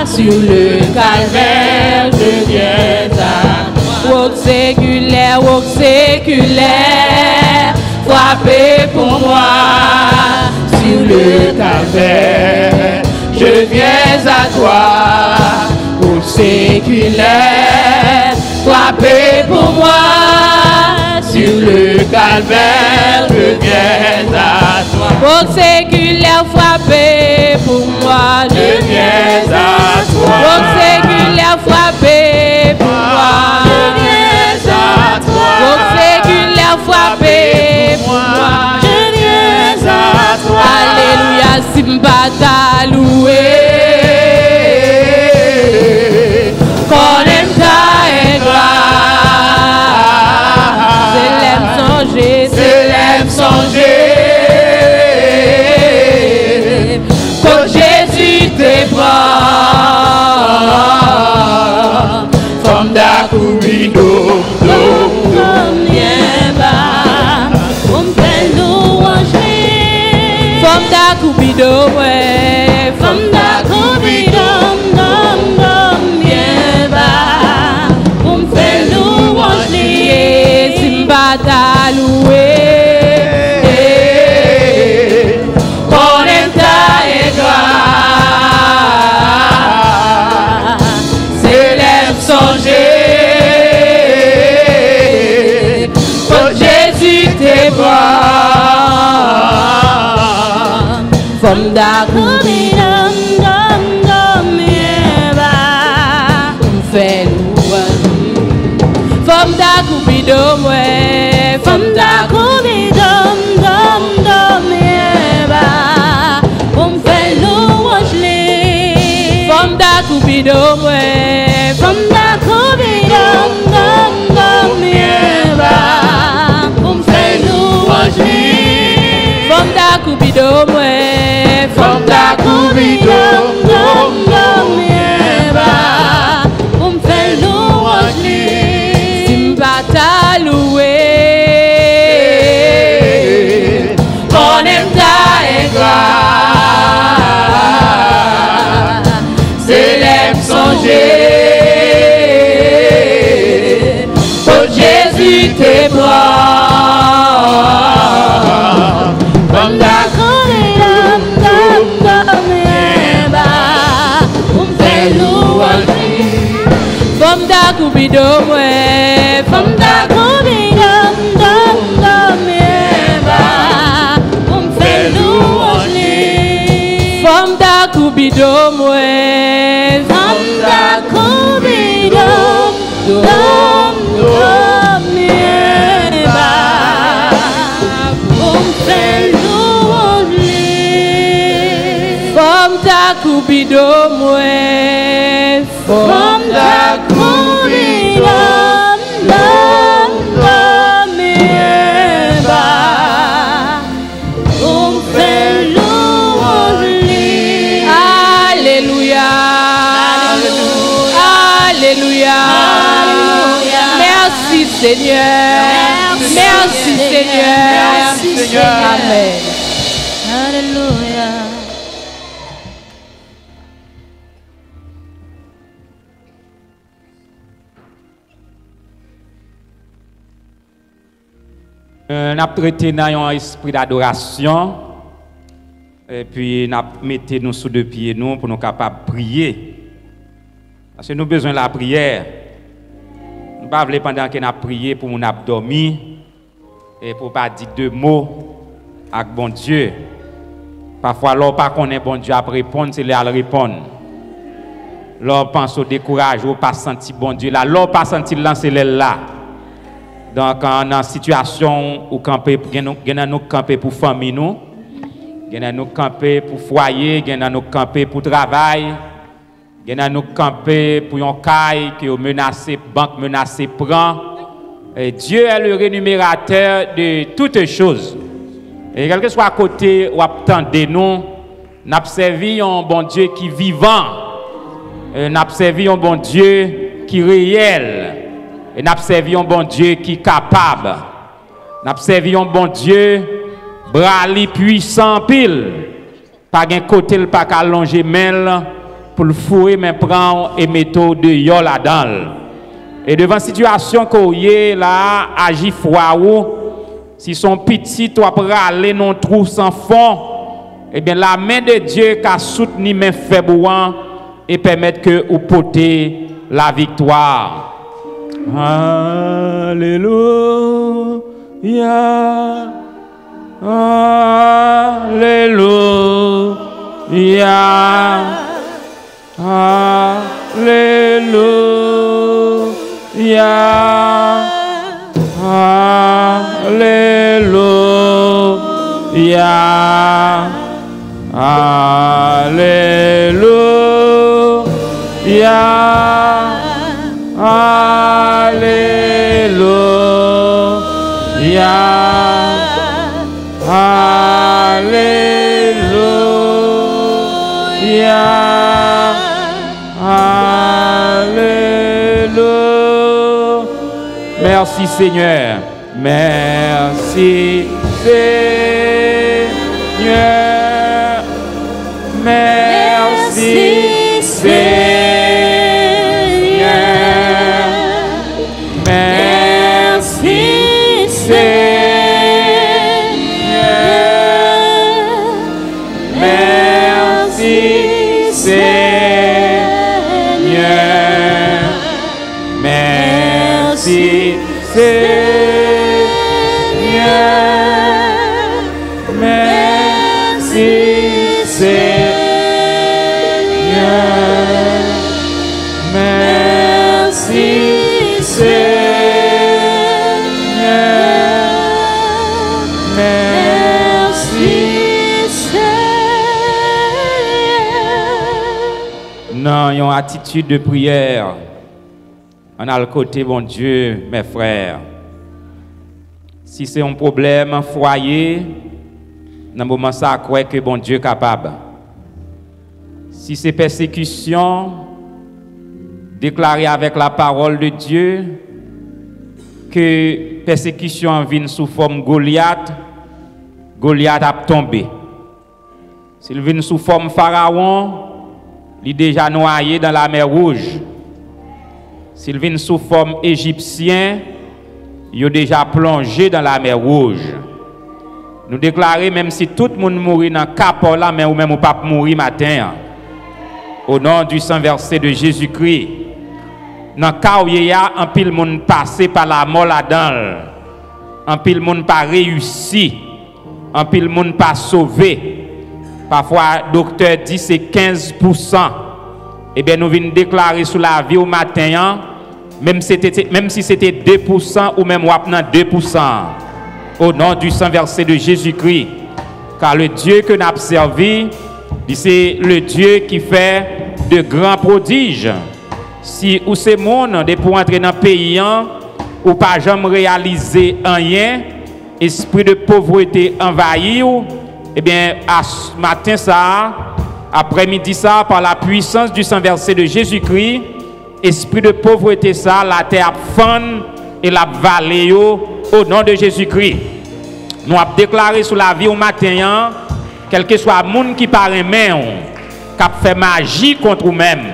sur le calvaire. Je viens à toi, roc séculaire, frappez pour moi sur le calvaire. Je viens à toi, roc séculaire, frappez pour moi sur le calvaire. Je viens à toi, roc séculaire, frappez pour moi. Je viens à toi, roc séculaire, frappez pour moi. Je viens à toi, roc séculaire, frappez pour moi. Je viens à toi, alléluia, Simbata loué. Qu'on aime ta grâce, c'est l'aime songer, quand Jésus te prend, femme d'Akubido, femme d'Akubido, ouais, femme d'Akubido, pour me faire louange liée, Simbata loué. Qu'on aime ta grâce, c'est l'aime songer, quand Jésus te prend, femme d'Akubido, fait louange. Femme d'Akubido, ouais, femme d'Akubido, on fait louange les. Femme d'Akubido, ouais, femme d'Akubido, on fait louange les. Femme d'Akubido, ouais, femme d'Akubido, Simbata loué. Qu'on aime ta grâce, c'est l'aime songer, quand Jésus te prend, comme d'Akubido, on fait louange. Femme d'Akubido, ouais, femme d'Akubido, on fait louange. Femme d'Akubido, ouais, femme d'Akubido, on fait louange. Femme d'Akubido, ouais, femme d'Akubido, on fait louange. Alléluia, alléluia, merci Seigneur, merci Seigneur, amen. Alléluia. Nous avons traité dans un esprit d'adoration et puis nous mettons nous sous deux pieds nous pour nous capables de prier. Parce que nous avons besoin de la prière. Nous ne pouvons pas pendant que nous avons prié pour nous dormir et pour ne pas dire deux mots avec bon Dieu. Parfois, l'on pas connaît bon Dieu à répondre, c'est là à répondre. L'on pense au décourage, ou pas senti bon Dieu là, l'on pas senti lancer là. Donc, en une situation où nous camper pour famille, nous camper pour foyer, nous camper pour travail, nous camper pour un caille qui est menacé, banque menacée prend. Et Dieu est le rémunérateur de toutes choses. Et quel que soit à côté, ou attendez nous, N'a servi un bon Dieu qui vivant. N'a servi un bon Dieu qui réel. Et n'a servi un bon Dieu qui capable. N'a servi un bon Dieu bras puissant pile. Pas un côté le pas allonger main pour le fouer mais prendre et mettre de yo là-dedans. Et devant situation qu'on y là agit froid ou si son petit toi praler non trou sans fond, eh bien la main de Dieu qui a soutenu mes faibles et permettre que vous portez la victoire. Alléluia. Alléluia. Alléluia. Alléluia. Alléluia. Alléluia. Alléluia. Alléluia. Merci Seigneur. Merci Seigneur. Merci Seigneur. Merci Seigneur. Merci Seigneur. Merci Seigneur. Merci Seigneur. Merci Seigneur. Merci Seigneur. Non, ils ont attitude de prière. On a le côté, bon Dieu, mes frères. Si c'est un problème, foyer, dans le moment ça, croire que bon Dieu est capable. Si c'est persécution, déclarer avec la parole de Dieu que persécution vient sous forme Goliath, Goliath a tombé. S'il vient sous forme Pharaon, il est déjà noyé dans la mer Rouge. S'il vient sous forme égyptien, il est déjà plongé dans la mer Rouge. Nous déclarons, même si tout le monde mourit dans le cap là, mais ou même ou pas mourir matin, au nom du saint verset de Jésus-Christ, dans le cas où il y a un pile monde passé par la mort là-dedans, un pile monde pas réussi, un pile monde pas sauvé. Parfois, le docteur dit c'est 15%. Eh bien, nous venons déclarer sur la vie au matin, même si c'était 2% ou même 2%. Au nom du saint verset de Jésus-Christ. Car le Dieu que nous avons servi, c'est le Dieu qui fait de grands prodiges. Si ou c'est monde pour entrer dans le pays, ou pas jamais réaliser rien, esprit de pauvreté envahi, eh bien, à ce matin, ça, après-midi, ça, par la puissance du saint verset de Jésus-Christ, esprit de pauvreté, ça, la terre fond et la vallée au nom de Jésus-Christ. Nous avons déclaré sur la vie au matin, quel que soit le monde qui paraît même, qui a fait magie contre nous-mêmes,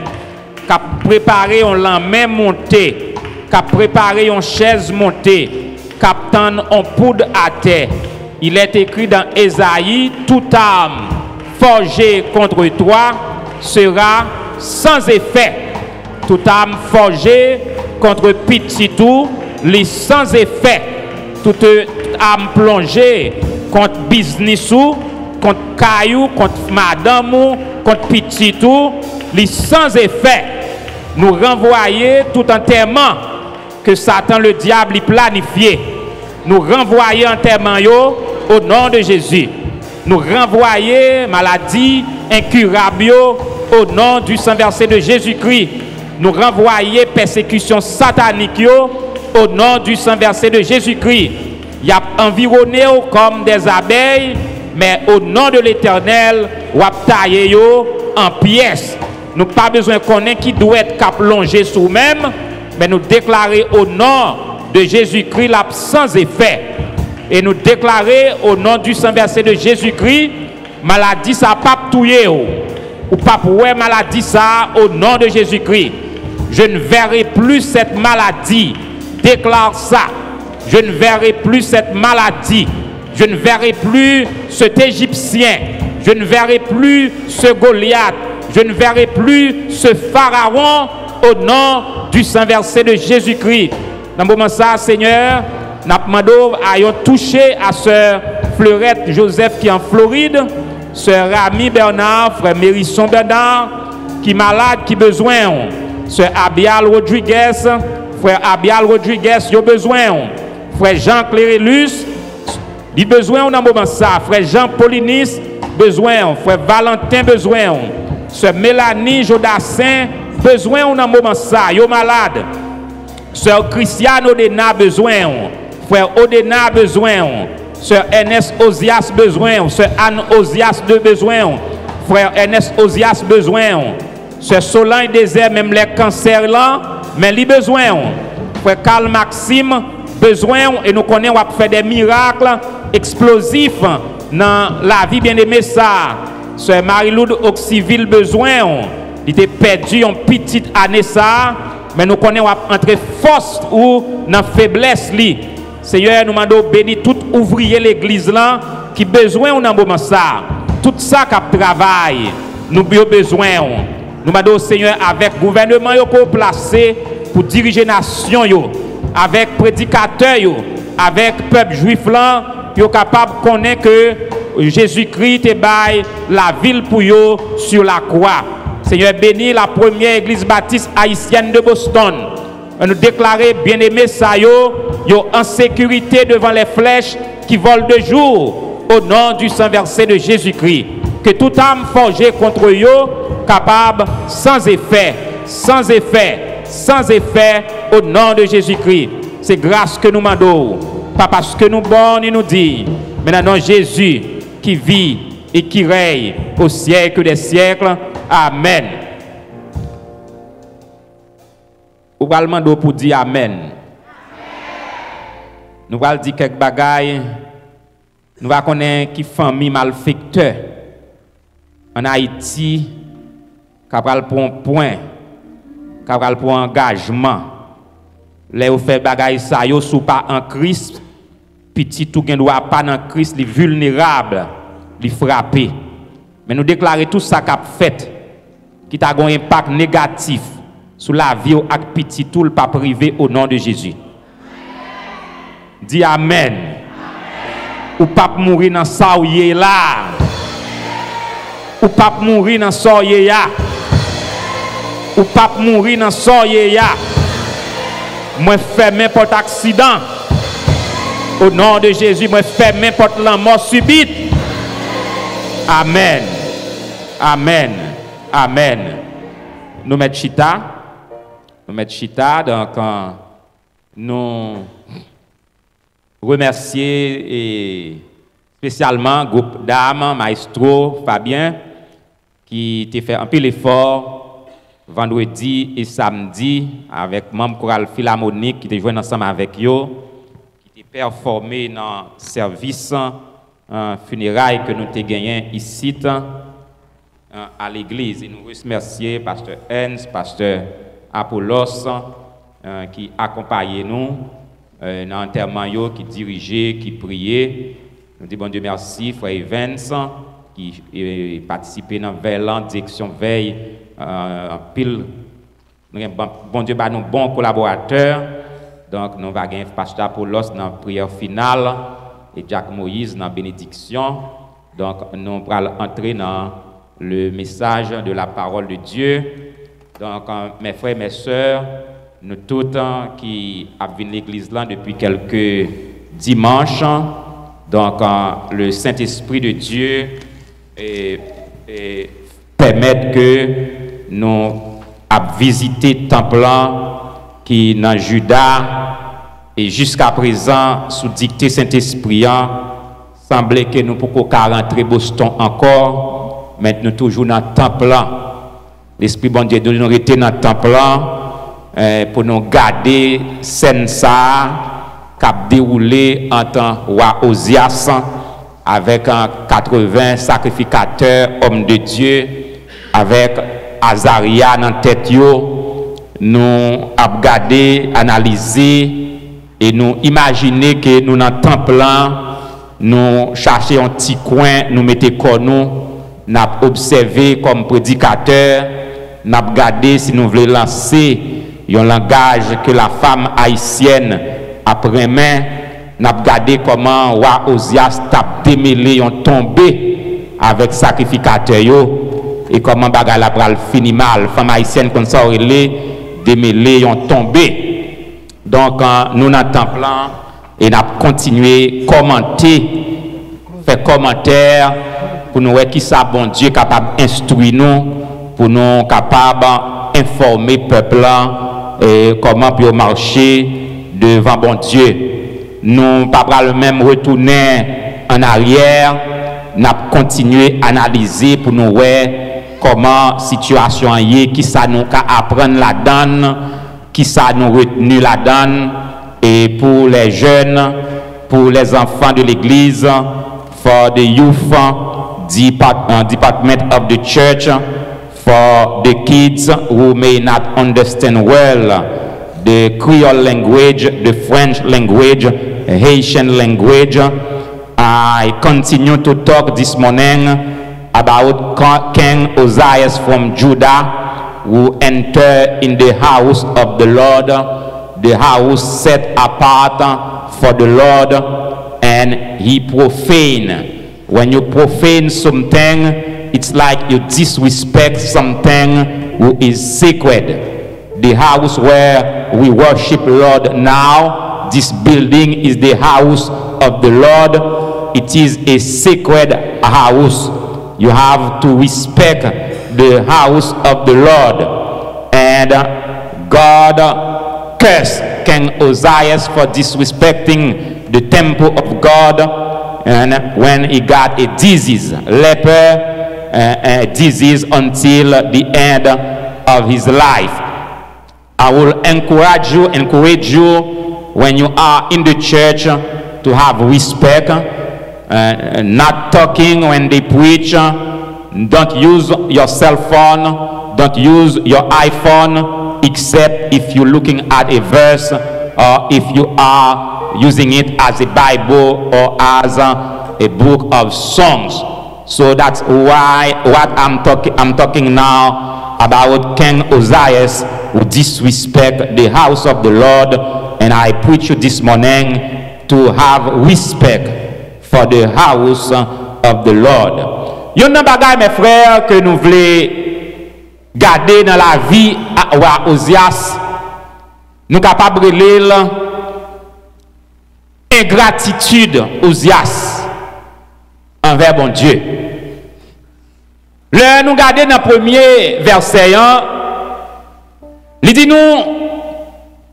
qui a préparé un lendemain monté, qui a préparé une chaise montée, qui a tendu un poudre à terre. Il est écrit dans Ésaïe, toute âme forgée contre toi sera sans effet. Toute âme forgée contre petit tout, les sans effet. Toute âme plongée contre business ou, contre caillou, contre madame ou, contre petit tout, les sans effet. Nous renvoyer tout enterrement que Satan le diable y planifié. Nous renvoyer enterrement yo au nom de Jésus. Nous renvoyer maladie incurable au nom du saint verset de Jésus-Christ. Nous renvoyer persécution satanique au nom du saint verset de Jésus-Christ. Il y a environné comme des abeilles, mais au nom de l'Éternel, ou a taillé yo en pièces. Nous pas besoin de connaître qui doit être plongé sous même, mais nous déclarer au nom de Jésus-Christ l'absence effet. Et nous déclarer au nom du sang versé de Jésus-Christ, maladie ça pas touyer ou pas ouais maladie ça au nom de Jésus-Christ. Je ne verrai plus cette maladie. Déclare ça. Je ne verrai plus cette maladie. Je ne verrai plus cet Égyptien. Je ne verrai plus ce Goliath. Je ne verrai plus ce Pharaon au nom du sang versé de Jésus-Christ. Dans ce moment ça, Seigneur, nous demandons à toucher à sœur Fleurette Joseph qui est en Floride, sœur Rami Bernard, frère Mérisson Bernard, qui est malade, qui a besoin. Sœur Abial Rodriguez, frère Abial Rodriguez, il a besoin. Frère Jean Clérélus, il a besoin dans ce moment ça. Frère Jean Polinis, besoin. Frère Valentin, besoin. Sœur Mélanie Jodassin, besoin dans ce moment ça. Il est malade. Sœur Christiane Odena, besoin. Frère Odena, besoin. Sœur Ernest Osias, besoin. Sœur Anne Osias, de besoin. Frère Ernest Osias, besoin. Sœur Solange Désert, même les cancers là, mais il besoin. Frère Carl Maxime, besoin. Et nous connaissons qu'on faire des miracles explosifs dans la vie bien-aimée ça. Sœur Marie-Loude Oxyville, besoin. Il était perdu en petite année ça. Mais nous connaissons entre force ou dans faiblesse li. Seigneur, nous demandons bénir tout ouvrier l'église là qui besoin dans moment ça. Tout ça qui travaille, nous avons besoin. Nous demandons Seigneur avec le gouvernement pour placer pour diriger la nation yo, avec prédicateurs yo, avec peuple juif là, yo capable de connaître que Jésus-Christ est bail la ville pour yo sur la croix. Seigneur, bénis la première église baptiste haïtienne de Boston. Nous déclarer bien-aimé ça yo en sécurité devant les flèches qui volent de jour au nom du sang versé de Jésus-Christ. Que toute âme forgée contre yo capable sans effet, sans effet, sans effet au nom de Jésus-Christ. C'est grâce que nous demandons, pas parce que nous bon et nous dit, mais dans Jésus qui vit et qui règne au siècle des siècles. Amen. Nous allons demander pour dire Amen. Nous allons dire quelques bagailles. Nous allons connaître qui famille malfecteur en Haïti, capable pour un point, capable pour un engagement. Les vous fait bagaille ça yo sous pas en Christ, petit tout gen doit pas dans Christ, les vulnérables, les frappés. Mais nous déclarer tout ça qu'a fait qui a un impact négatif sur la vie ak petit tout le pas privé au nom de Jésus. Dis Amen. Ou pas mourir dans ça ou yé là. Ou pas mourir dans ça ou yé ya. Ou pas mourir dans ça ou yé ya. Moi fermer porte accident. Au nom de Jésus, moi fermer porte la mort subite. Amen. Amen. Amen. Nous mettons chita. Nous mettons chita. Donc, nous remercier et spécialement le groupe d'âmes, Maestro, Fabien, qui a fait un peu l'effort vendredi et samedi avec membre chorale philharmonique qui étaient joués ensemble avec eux, qui étaient performés dans le service funérailles que nous avons gagné ici à l'église. Et nous remercions pasteur Hens, pasteur Apollos qui accompagnent nous dans l'enterrement, qui dirigeait, qui priait. Nous disons bon Dieu merci, frère Evans, qui participait dans la direction veille en pile. Bon Dieu, nous bons collaborateurs. Donc, nous allons gagner pasteur Apollos dans la prière finale et Jacques Moïse dans la bénédiction. Donc, nous allons entrer dans le message de la parole de Dieu. Donc, mes frères et mes sœurs, nous tous qui avons vu l'église là depuis quelques dimanches, donc le Saint-Esprit de Dieu permet que nous avons visité le temple qui est dans Juda et jusqu'à présent, sous dictée Saint-Esprit, semblait que nous pouvons rentrer Boston encore, mais nous toujours dans le temple. L'Esprit bon Dieu nous était dans le temple pour nous garder scène ça cap déroulé en tant roi Osias avec 80 sacrificateurs hommes de Dieu avec Azaria dans tête yo. Nous avons regardé, analysé et nous imaginer que nous dans le temple nous cherchons un petit coin, nous mettons comme nous avons observé comme prédicateur, nous avons regardé si nous voulons lancer un langage que la femme haïtienne après main, nous avons regardé comment roi Osias tape démêlé un tombé avec sacrificateur yo et comment bagarre la pral fini mal, femme haïtienne comme ça aurait démêlé un tombé. Donc nous dans le temple et nous avons continué à commenter, faire commentaire pour nous voir qui ça bon Dieu capable d'instruire nous, pour nous capable d'informer le peuple et comment peut marcher devant bon Dieu. Nous pas le même retourner en arrière, nous avons continué à analyser pour nous voir comment la situation est, qui ça nous apprendre la donne, qui ça nous retenu la donne. Et pour les jeunes, pour les enfants de l'église, for the youth department of the church, for the kids who may not understand well the Creole language, the French language, Haitian language. I continue to talk this morning about King Osias from Judah, who entered in the house of the Lord, the house set apart for the Lord, and he profaned. When you profane something, it's like you disrespect something who is sacred. The house where we worship Lord now, this building is the house of the Lord. It is a sacred house. You have to respect the house of the Lord. And God cursed King Osias for disrespecting the temple of God, and when he got a disease, leper disease, until the end of his life. I will encourage you when you are in the church to have respect, not talking when they preach. Don't use your cell phone, don't use your iPhone, except if you're looking at a verse or if you are using it as a Bible or as a book of songs. So that's why what I'm talking now about King Osias, who disrespect the house of the Lord, and I preach you this morning to have respect for the house of the Lord. Yon nan bagay mes frères que nous voulons garder dans la vie à Osias, nous capables de lire ingratitude Osias envers bon Dieu. Là, nous regardons dans le premier verset, il dit nous,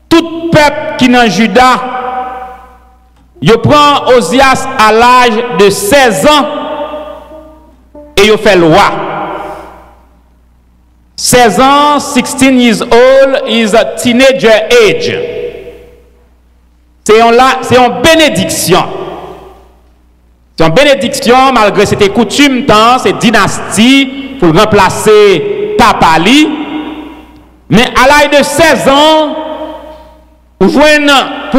tout peuple qui est dans Juda, il prend Osias à l'âge de 16 ans et il fait loi. 16 ans, 16 years old is a teenager age. C'est une bénédiction. C'est une bénédiction malgré cette coutume, cette dynastie pour remplacer Papali. Mais à l'âge de 16 ans, pour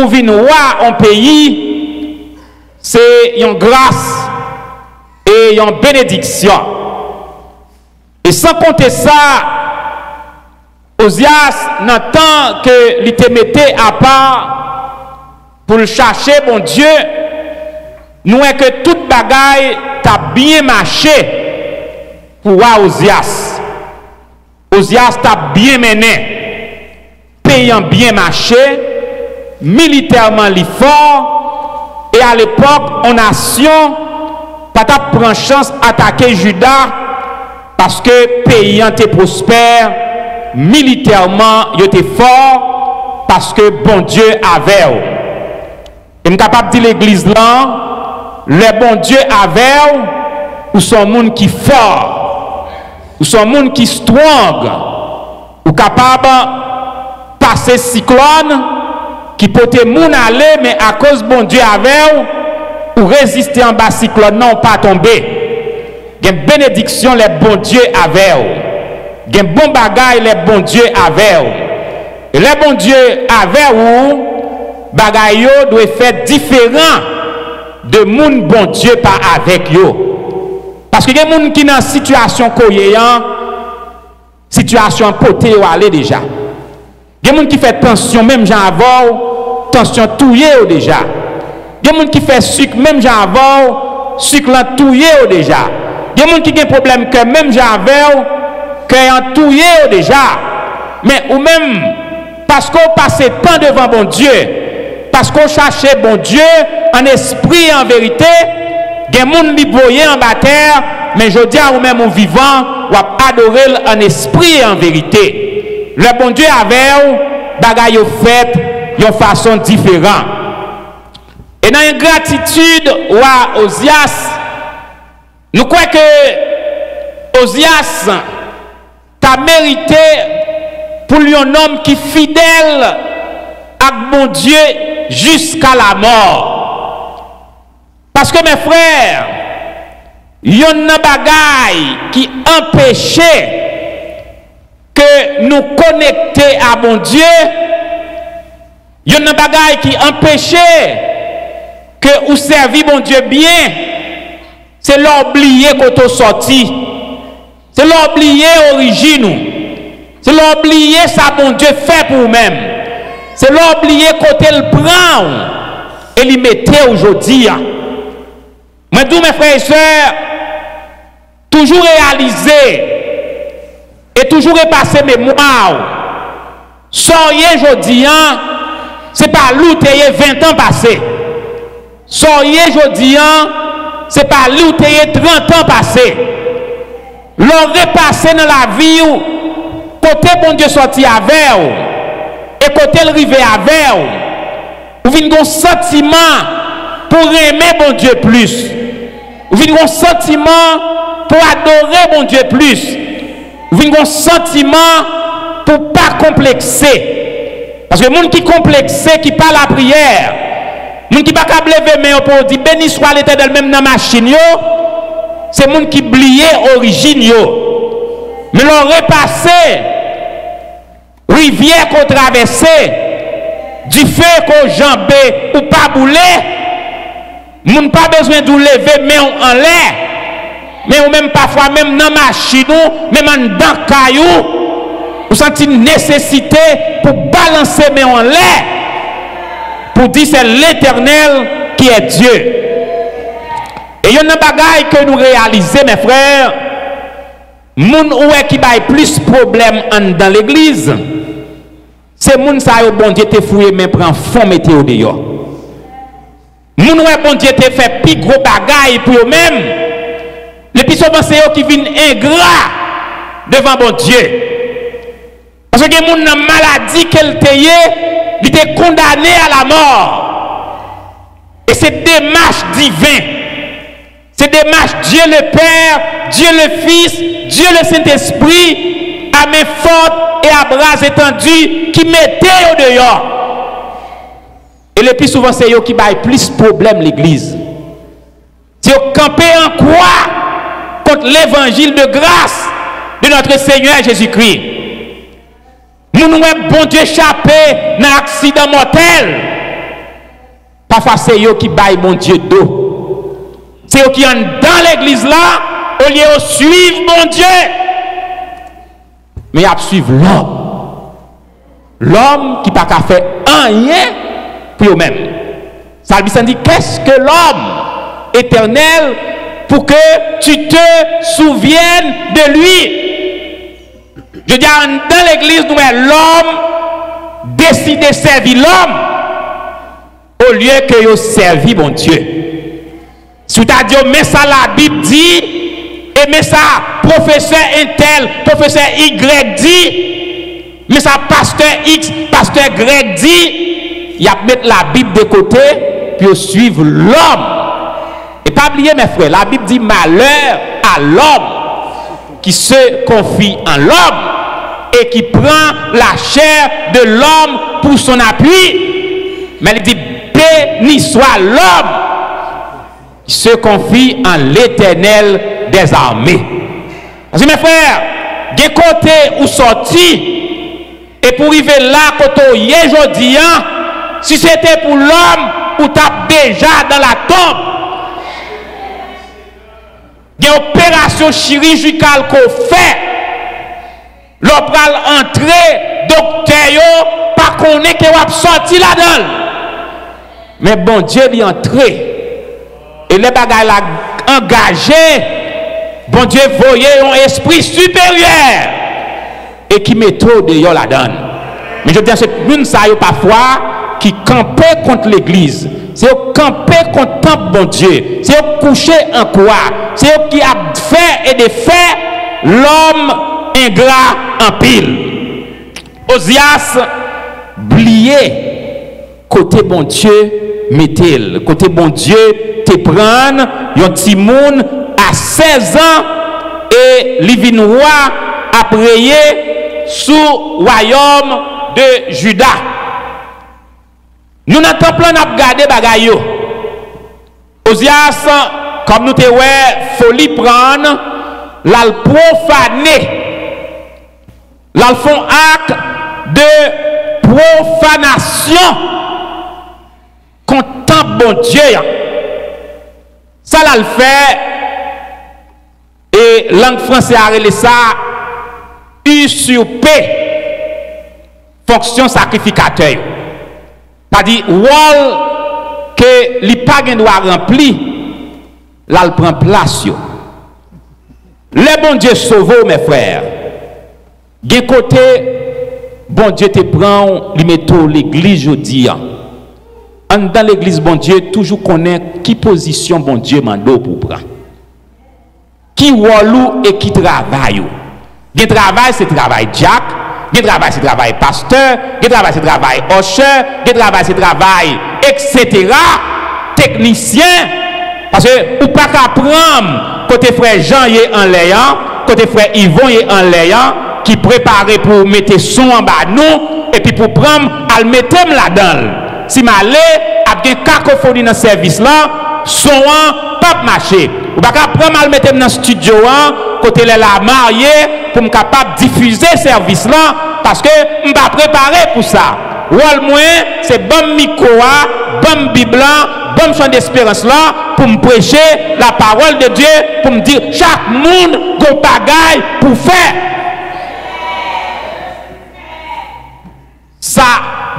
venir roi en pays, c'est une grâce et une bénédiction. Et sans compter ça, Osias n'entend que il te mettait à part pour le chercher, bon Dieu, nous est que toute bagaille t'a bien marché pour Osias. Osias t'a bien mené, payant bien marché, militairement fort, et à l'époque, en nation, pas t'a prend chance d'attaquer Juda. Parce que payant était prospère, militairement il était fort, parce que bon Dieu avait. Et je suis capable de dire l'église là, le bon Dieu avec ou son monde qui fort, ou son monde qui strong, ou capable passer cyclone, qui peut te moun aller, mais à cause bon Dieu avec ou résister en bas cyclone, non pas tomber. Il y a une bénédiction, les bon Dieu avec il y a un bon bagage, les bon Dieu avec et les bon Dieu avec ou bagay yo doit faire différent de moun bon Dieu pas avec yo. Parce que y a des gens qui dans situation koyeyan, situation poté ou aller déjà. Il y a des gens qui fait tension même j'en avant, tension touye ou déjà. Il y a des gens qui fait sucre même j'en avant, sucre là touye ou déjà. Il y a des gens qui ont problème que même j'en avant, que en touye ou déjà. Mais ou même parce qu'on passe temps devant bon Dieu, parce qu'on cherche bon Dieu en esprit et en vérité, il y a des gens qui voient en bas terre, mais je dis à vous-même ou vivant, ou adorer en esprit et en vérité. Le bon Dieu avec vous, bagaille fait de façon différente. Et dans une gratitude à Osias, nous croyons que Osias t'a mérité pour lui un homme qui est fidèle à mon Dieu jusqu'à la mort. Parce que mes frères, il y a un bagaille qui empêchait que nous connecter à mon Dieu. Il y a un bagaille qui empêchait que vous serviez mon Dieu bien. C'est l'oublier quand on sorti. C'est l'oublier origine. C'est l'oublier ça mon Dieu fait pour vous-même. C'est l'oublier côté le prend et l'y mettait aujourd'hui. Mais tous mes frères et sœurs, toujours réaliser et toujours repasser mémoire. Soyez aujourd'hui, c'est pas l'oublier 20 ans passés. Soyez aujourd'hui, c'est pas l'oublier 30 ans passés. L'on repassé dans la vie où côté bon Dieu sorti avec vous et côté le rivé avec vous venez un sentiment pour aimer bon Dieu plus, vous venez un sentiment pour adorer bon Dieu plus, vous venez un sentiment pour pas complexer, parce que les gens qui complexent, qui parlent la prière, les gens qui ne peuvent pas lever mais pour dire béni soit l'Éternel même dans la machine, c'est les gens qui oublient l'origine. Mais l'on repassé rivière qu'on traversait, du feu qu'on jambé ou pas boulé, moun pas besoin de lever mais en l'air, mais ou même parfois même dans la machine, même en dans caillou, vous sentez une nécessité pour balancer mais en l'air, pour dire c'est l'Éternel qui est Dieu. Et il y a un bagage que nous réalisons, mes frères, moun oué qui baille plus problème dans l'église, c'est moun sa yo bon Dieu te fouillé mais prend fond mettez au dehors. Moun oué bon Dieu te fait plus gros bagaille pour eux même. Les plus souvent c'est eux qui viennent ingrat devant bon Dieu. Parce que moun nan maladie qu'elle te yé, il était condamné à la mort. Et c'est démarche divine. C'est démarche Dieu le Père, Dieu le Fils, Dieu le Saint-Esprit, à main forte et à bras étendus, qui mettait au dehors. Et le plus souvent, c'est eux qui baillent plus problème l'église. C'est eux camper en quoi contre l'évangile de grâce de notre Seigneur Jésus-Christ. Nous nous bon Dieu échappé dans l'accident mortel. Parfois, c'est eux qui baillent mon Dieu d'eau. C'est eux qui sont dans l'église là, au lieu de suivre mon Dieu. Mais ils suivent l'homme. L'homme qui n'a pas fait rien pour eux-mêmes. Salmi dit, qu'est-ce que l'homme éternel pour que tu te souviennes de lui? Je dis, dans l'église, nous l'homme décide de servir l'homme au lieu que vous servi mon Dieu. Si tu as dit, mais ça la Bible dit, et mais ça professeur intel, professeur Y dit, mais ça pasteur X, pasteur Y dit, il y a mettre la Bible de côté, puis suivre l'homme. Et pas oublier, mes frères, la Bible dit malheur à l'homme qui se confie en l'homme et qui prend la chair de l'homme pour son appui. Mais il dit béni soit l'homme qui se confie en l'Éternel des armées. Parce que mes frères, des côtés où sorti et pour arriver là, quand on y est aujourd'hui, si c'était pour l'homme, ou tape déjà dans la tombe. Des opérations chirurgicales qu'on fait, l'opéral entrer, docteur, pas qu'on est qui va sortir là-dedans. Mais bon Dieu est entré. Et les bagages là engagés, bon Dieu voyait un esprit supérieur et qui met trop de yon là-dedans. Mais je dis à cette lune, ça y est parfois qui campait contre l'église. C'est eux camper contre temple bon Dieu. C'est eux coucher en quoi. C'est eux qui a fait et défait l'homme ingrat en pile. Osias, oublié côté bon Dieu, mettez-le. Côté bon Dieu, te prendre un petit monde à 16 ans et Livin roi a prié sous royaume de Juda. Nous n'avons pas regardé bagaille. Osias, comme nous te ouais, folie prendre, l'al profaner, l'al font acte de profanation contre bon Dieu. Ça l'a fait et langue française a relé ça usurper fonction sacrificateur. C'est-à-dire, rôle que les païens doivent remplir, là, il prend place. Le bon Dieu sauve, mes frères. D'un côté, bon Dieu te prend, il met l'église aujourd'hui. Dans l'église, bon Dieu, toujours connaît qui position bon Dieu mando pour prendre. Qui rôle et qui travaille. Le travail, c'est travail Jack. Le travail, c'est travail pasteur, le travail, c'est travail usher, le travail, c'est travail, etc. Technicien. Parce que, ou pas qu'à prendre, côté frère Jean est en l'ayant, côté frère Yvon est en l'ayant, qui préparait pour mettre son en bas nous, et puis pour prendre, à le mettre là-dedans. Si m'allez, avec une cacophonie dans ce service là, son en pas marcher. Ou pas qu'à prendre, à le mettre dans le studio, côté les la marié, pour me capable de diffuser ce service là parce que je vais préparer pour ça. Rôle moins c'est bon micro, bon bible, bon chant d'espérance là pour me prêcher la parole de Dieu, pour me dire chaque monde a bagaille pour faire. Ça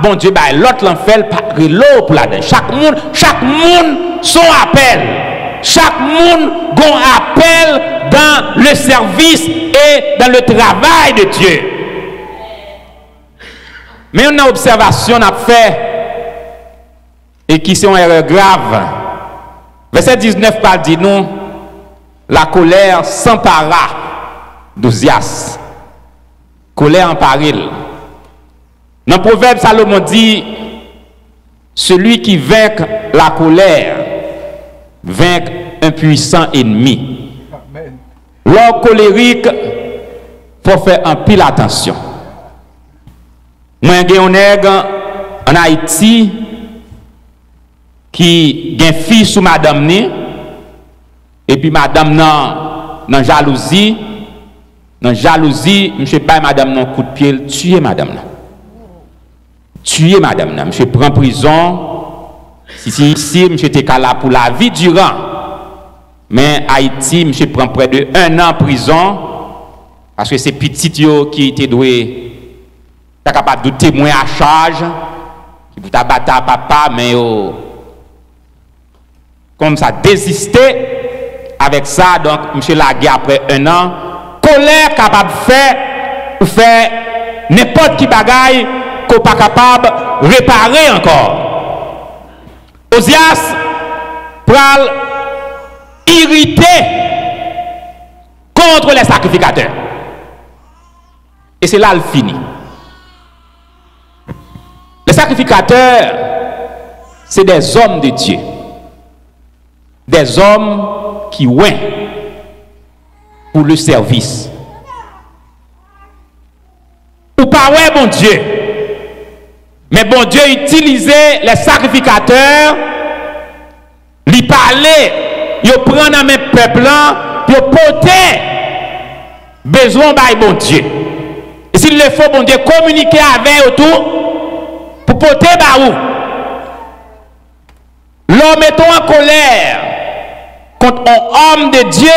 bon Dieu bah l'autre l'enfer pas l'eau pour la dedans. Chaque monde son appel. Chaque monde a un appel dans le service et dans le travail de Dieu. Mais on a observation à faire et qui sont une erreur grave. Verset 19 parle dit nous, la colère s'empara d'Ozias. Colère en péril. Dans le proverbe, Salomon dit, celui qui vainc la colère vainc un puissant ennemi. L'homme colérique, il faut faire un pile attention. Moi, j'ai un nègre en Haïti qui a une fille sous madame ni, et puis madame dans jalousie, monsieur pas madame non coup de pied, tuer madame là. Tuer madame là, monsieur prend prison. Si monsieur était là pour la vie durant. Mais Haïti, monsieur prend près de 1 an en prison parce que c'est petit qui était doué. T'as capable de témoin à charge, qui vous tabatter à papa, mais comme ça, désister avec ça, donc, monsieur Laguerre, après 1 an, colère capable de faire n'importe qui bagaille qu'on pas capable de réparer encore. Osias pral irrité contre les sacrificateurs. Et c'est là le fini. Les sacrificateurs, c'est des hommes de Dieu. des hommes qui ouin pour le service. Ou pas ouais, bon Dieu. Mais bon Dieu utilisait les sacrificateurs, lui parler, il prend dans mes peuples, il porter besoin de bon Dieu. Et s'il le faut, bon Dieu, communiquer avec autour pour porter baou. L'homme est en colère contre un homme de Dieu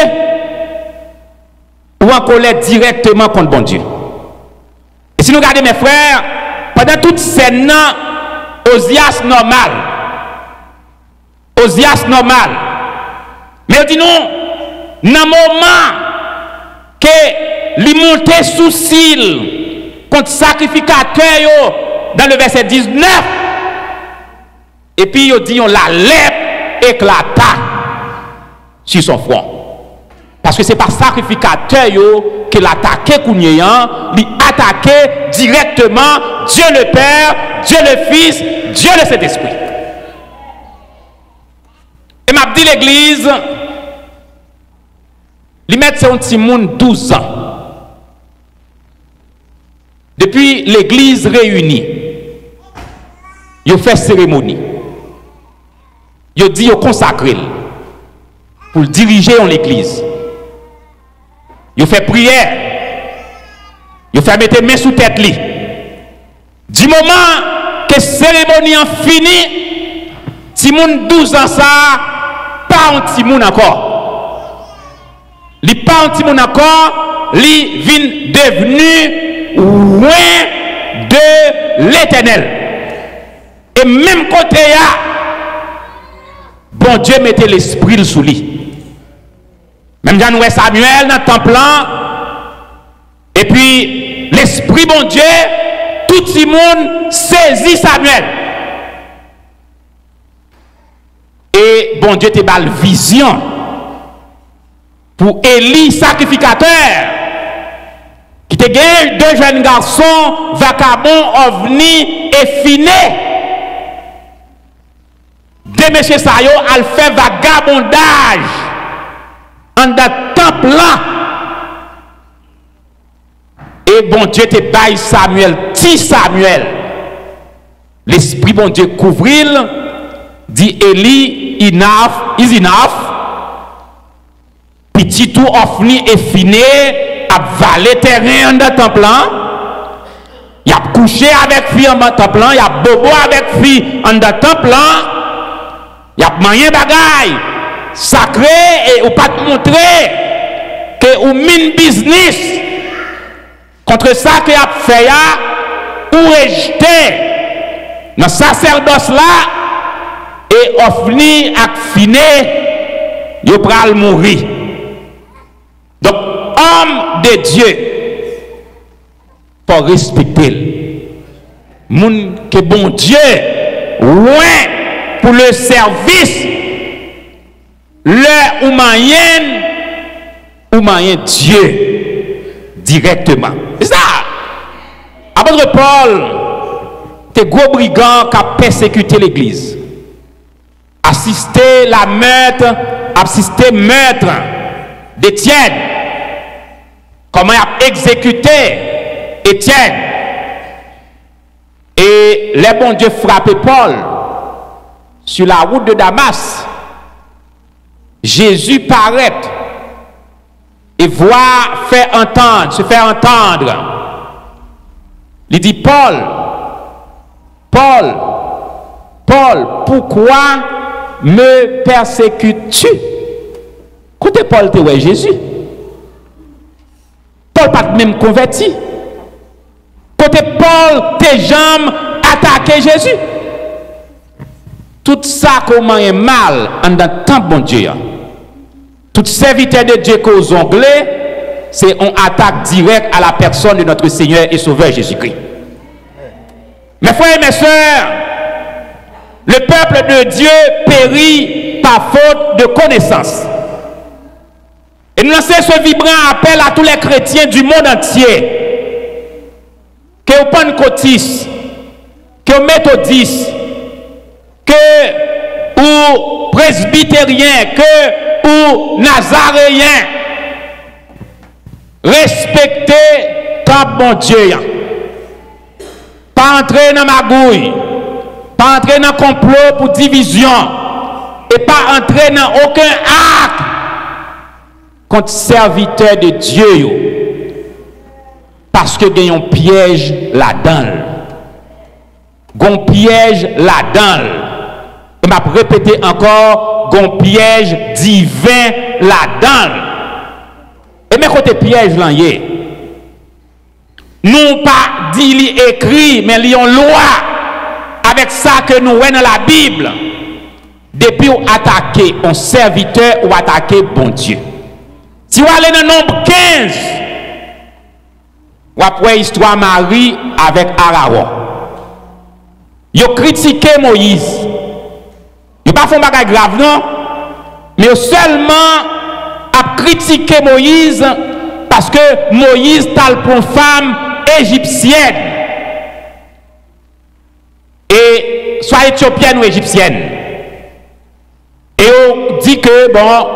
ou en colère directement contre bon Dieu. Et si nous regardons mes frères, pendant toute scène, Osias normal. Osias normal. Mais dit non, dans le moment que lui montait sous cil contre sacrificateur dans le verset 19, et puis il dit on la lèvre éclata sur son front. Parce que c'est par sacrificateur qu'il attaquait Kounyeyan, il attaquait directement Dieu le Père, Dieu le Fils, Dieu le Saint-Esprit. Et m'a dit l'église, il met c'est un petit monde 12 ans. Depuis l'église réunie, il fait cérémonie. Il dit il consacré pour diriger l'église. Il fait prière. Il fait mettre main sous tête li. Du moment que la cérémonie en fini, si moun 12 ans ça, pas un petit moun encore. Li pas un petit moun encore, li vient devenu loin de l'Éternel. Et même côté là, bon Dieu mettait l'esprit sous lui. Même Jean Samuel dans le temple, et puis l'esprit bon Dieu, tout le monde saisit Samuel. Et bon Dieu te balle vision pour Élie sacrificateur qui te gagne deux jeunes garçons vagabonds, ovnis et finés. Deux messieurs Sayo al fait vagabondage en de temple là. Et bon Dieu te baille Samuel, petit Samuel. L'esprit bon Dieu couvrit, dit Élie, is enough. Petit tout offni et finé, a valé terrain dans le temple là. Il a couché avec fille en temple là, il a bobo avec fille en temple là. Il a moyen bagaille sacré et ou pas te montrer que ou mine business contre ça que a fait ou rejeté dans sacerdoce là et offni ak finé yo pral mourir. Donc homme de Dieu pour respecter moun que bon Dieu loin pour le service le ou moyen Dieu directement. C'est ça. Apôtre Paul, des gros brigands qui ont persécuté l'église. Assister la meurtre, assister meurtre d'Étienne. Comment il a exécuté Étienne. Et les bons dieux frappaient Paul sur la route de Damas. Jésus paraît et voit se faire entendre. Il dit Paul, pourquoi me persécutes-tu? Côté Paul, tu es Jésus. Paul pas même converti. Côté Paul, tes jambes attaquaient Jésus. Tout ça comment est mal en dans temps bon Dieu. Tout serviteur de Dieu qu'aux Anglais, c'est une attaque directe à la personne de notre Seigneur et Sauveur Jésus-Christ. Mes frères et mes sœurs, le peuple de Dieu périt par faute de connaissance. Et nous lançons ce vibrant appel à tous les chrétiens du monde entier, que aux pentecôtistes, que aux méthodistes, que ou presbytérien, que ou nazaréen, respectez tant bon Dieu. Pas entrer dans magouille, pas entrer dans complot pour division, et pas entrer dans aucun acte contre serviteur de Dieu. Parce que il y a un piège là-dedans. Un piège là-dedans. Et m'a répété encore, un piège divin là-dedans. Et mes côté piège là, nous pas dit écrit, mais li en loi avec ça que nous voyons dans la Bible. Depuis ou attaquer un serviteur ou attaquer bon Dieu. Si vous allez dans le nombre 15, vous après l'histoire Marie avec Aaron. Ils ont critiqué Moïse. Ils n'ont pas fait un bagage grave, non? Mais ils ont seulement critiqué Moïse parce que Moïse t'a pour une femme égyptienne. Et soit éthiopienne ou égyptienne. Et on dit que, bon,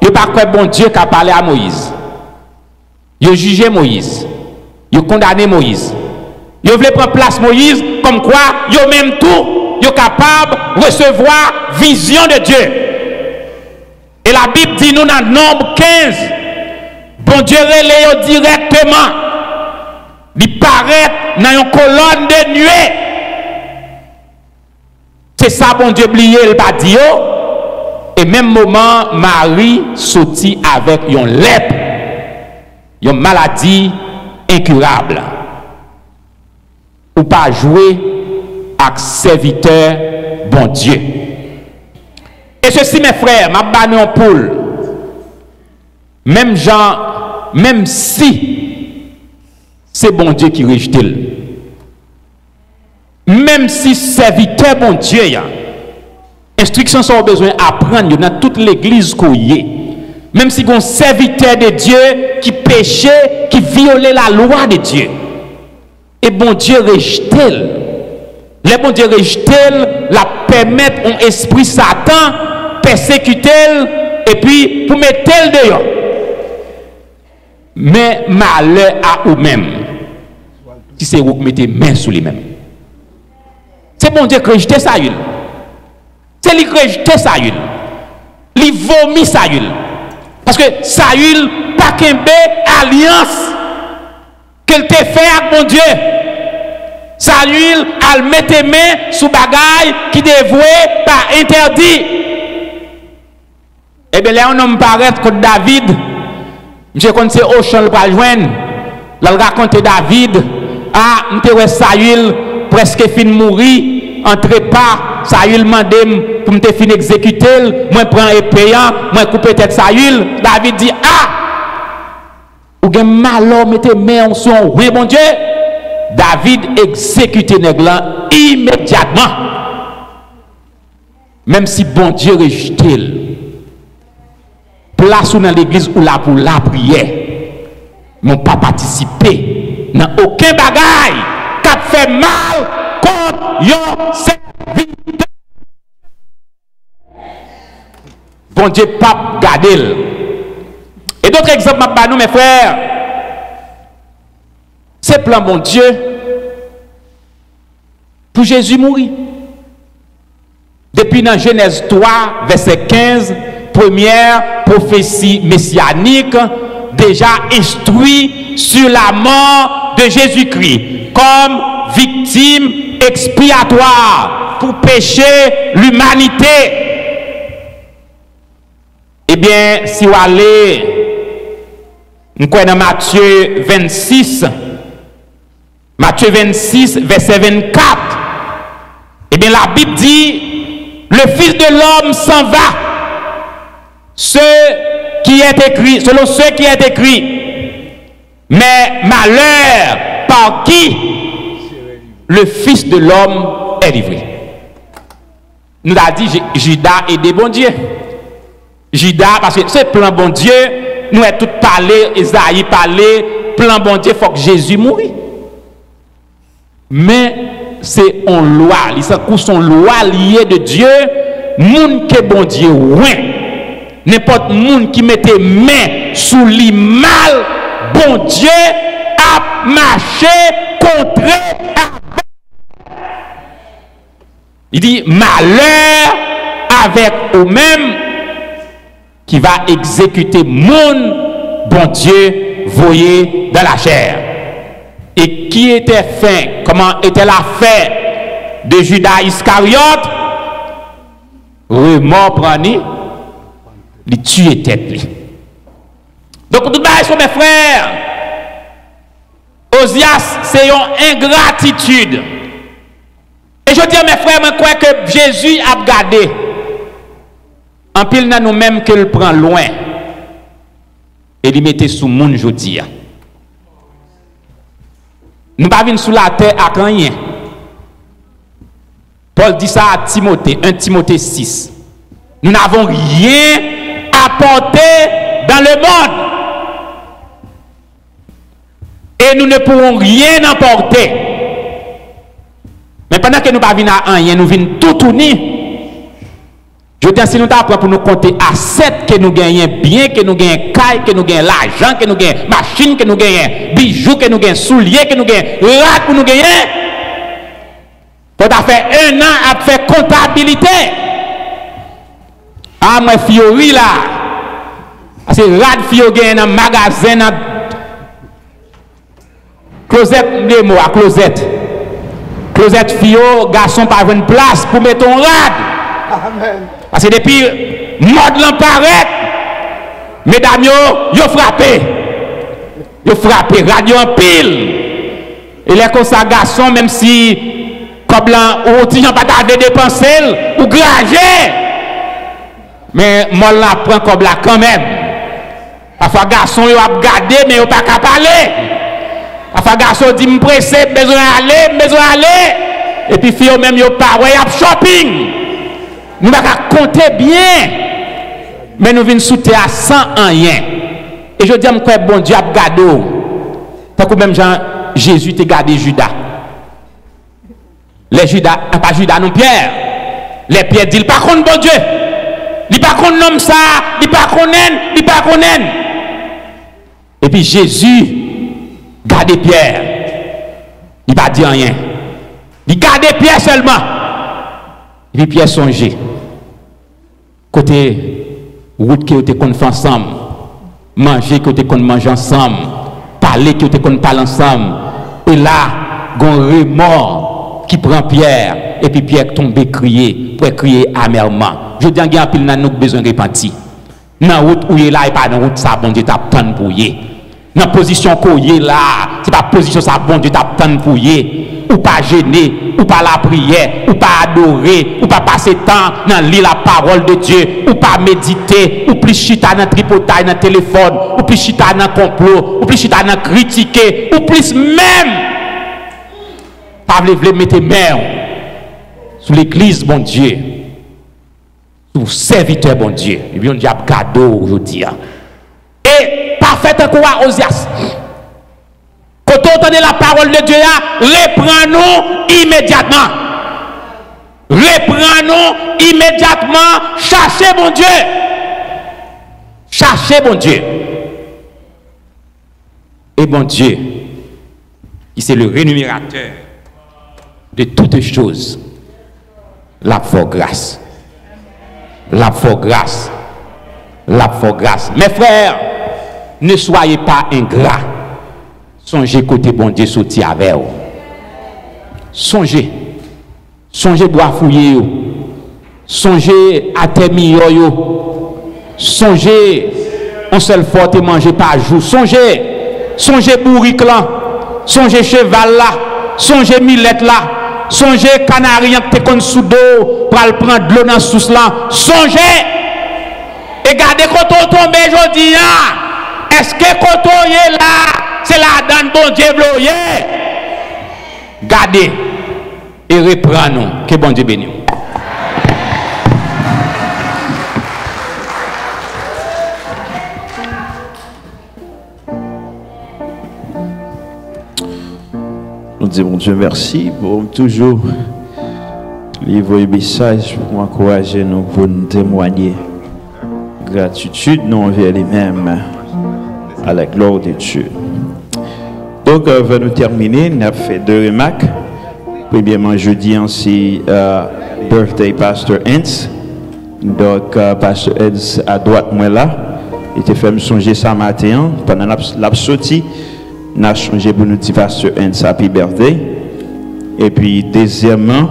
il n'y a pas quoi bon Dieu qui a parlé à Moïse. Il a jugé Moïse. Il a condamné Moïse. Il voulait prendre place Moïse comme quoi, il a même tout, il est capable de recevoir vision de Dieu. Et la Bible dit nous dans le nombre 15, bon Dieu relève directement. Il paraît dans une colonne de nuée. C'est ça, bon Dieu, oublié, il pas dit. Et même moment, Marie sortit avec une lèpre, une maladie incurable. Ou pas jouer avec serviteur, bon Dieu. Et ceci, mes frères, m'a banni en poule. Même Jean, même si c'est bon Dieu qui rejette, même si serviteur, bon Dieu, instructions sont besoin d'apprendre dans toute l'église qu'on y est. Même si un serviteur de Dieu qui péchait, qui violait la loi de Dieu. Et bon Dieu rejette. Les bon Dieu rejette, la permettre un esprit Satan, persécuter, et puis pour mettre tel dehors. Mais malheur à vous-même. Si c'est vous qui mettez main sur lui-même. C'est bon Dieu qui rejette ça. C'est lui qui rejette ça. Il vomit ça. Parce que Saül pas qu'un alliance qu'elle te fait avec mon Dieu. Saül a mettre main sous bagaille qui dévoué par interdit. Et bien là on homme paraît que David, je connais au champ le pas joindre. Là il raconte David, ah m'te Saül presque fin mourir. Entre pas, Saül m'a dit pour me fin exécuter, moi prends et payant, moi couper tête Saül. David dit ah, ou gen malheur mettez main sur oui bon Dieu. David exécuté nèglan immédiatement. Même si bon Dieu rejette, place dans l'église ou là pour la prière, n'ont pas participé dans aucun bagaille qui a fait mal contre yon serviteur. Bon Dieu pas garder. Et d'autres exemples pour nous mes frères. C'est plan bon Dieu pour Jésus mourir. Depuis dans Genèse 3 verset 15, première prophétie messianique déjà instruit sur la mort de Jésus-Christ comme victime expiatoire pour pécher l'humanité. Eh bien, si vous allez, nous connaissons Matthieu 26, Matthieu 26, verset 24. Eh bien, la Bible dit, le Fils de l'homme s'en va. Ce qui est écrit, selon ce qui est écrit. Mais malheur par qui le Fils de l'homme est livré. Nous a dit Judas et des bons dieux. Judas, parce que c'est plan bon Dieu, nous avons tout parlé, Isaïe parlé, plan bon Dieu, il faut que Jésus mourit. Mais c'est en loi, c'est son loi liée de Dieu moun que bon Dieu ouais, n'importe moun qui mettait main sous li mal, bon Dieu a marché contre. Il dit malheur avec eux-mêmes qui va exécuter mon bon Dieu voyé dans la chair. Et qui était fin, comment était la fin de Judas Iscariote? Remords prani, il tue tête lui. Donc tout ça, mes frères, Osias, c'est une ingratitude. Et je dis à mes frères, je crois que Jésus a gardé. En pile dans nous-mêmes qu'il prend loin. Et il mettait sous le monde, je dis. Nous ne venons pas sous la terre à rien. Paul dit ça à Timothée, 1 Timothée 6. Nous n'avons rien apporté dans le monde. Et nous ne pourrons rien emporter. Mais pendant que nous ne venons à rien, nous venons tout unir. Je dis si nous t'apprends pour nous compter à 7 que nous gagnons bien, que nous gagnons caille, que nous gagnons l'argent, que nous gagnons machine, que nous gagnons bijoux, que nous gagnons souliers, que nous gagnons rat, que nous gagnons. Pour faire 1 an à faire comptabilité. Ah, moi, Fiori là. C'est rat Fiori dans le magasin, dans closette, les mots à closette. Closette Fio, garçon pas une place pour mettre ton rad. Amen. Parce que depuis mode l'emparaît, mesdames yo frappé. Yo frappé, radio en pile. Il est comme ça garçon, même si comme là, ou t'y en pas t'avais dépensé, ou gragé. Mais moi là prend comme là quand même. Parfois garçon yo a gardé mais yo pas qu'à parler. Parfois garçon dit me pressé, besoin aller. Et puis fille même yo pas ouais a shopping. Nous va compter bien. Mais nous venons sous terre sans rien. Et je dis que bon Dieu a gardé. Parce que même Jean Jésus t'a gardé Judas. Les Judas, pas Judas non Pierre. Les Pierre dit pas contre bon Dieu. Il pas contre l'homme ça, il pas connaît. Et puis Jésus garde Pierre. Il pas dit rien. Il garde Pierre seulement. Et puis Pierre songeait. Côté route qui était qu'on fait ensemble, manger qui était qu'on mange ensemble, parler qui était qu'on parle ensemble. Et là, gon remords qui prend Pierre et puis Pierre tombe crier, pour crier amèrement. Je dis qu'il y a un pile dans nous besoin de repentir. Dans la route où il est là et pas dans la route ça bon Dieu t'a tant pour y. Dans la position qu'on est là, c'est pas position ça bon Dieu t'a tant pour y. Ou pas gêner, ou pas la prière, ou pas adorer, ou pas passer temps dans lire la parole de Dieu, ou pas méditer, ou plus chita dans tripotaille dans téléphone, ou plus chita dans complot, ou plus chita dans critiquer, ou plus même pas vouloir mettre main sur l'église bon Dieu, sur serviteur bon Dieu. Et bien on dit cadeau aujourd'hui. Et parfait encore Osias. Quand on entend la parole de Dieu, reprends-nous immédiatement. Reprends-nous immédiatement. Cherchez mon Dieu. Cherchez mon Dieu. Et bon Dieu, qui c'est le rémunérateur de toutes choses, la for grâce. La for grâce. La for grâce. Mes frères, ne soyez pas ingrats. Songez côté bon Dieu sorti avec vous. Songez. Songez boire fouiller. Songez à terminer. Songez on seul fois te manger par jour. Songez. Songez bourrique là. Songez cheval là. Songez millette là. Songez canarien te kon sous d'eau pour prendre de l'eau dans sous là. Songez. Et gardez quand on tombe aujourd'hui. Est-ce que quand on est là? C'est la donne bon Dieu bloyé. Gardez et reprenons. Que bon Dieu bénisse. Nous disons bon Dieu merci pour toujours livre un message pour encourager nous, pour nous témoigner. Gratitude non envers les-mêmes, à la gloire de Dieu. Donc, avant de terminer, on a fait deux remarques. Premièrement, jeudi, c'est birthday Pastor Hens. Donc, Pastor Hens à droite, moi là. Il était fait me songer ça matin. Pendant la sortie, on a changé pour nous dire Pastor Hens happy birthday. Et puis, deuxièmement,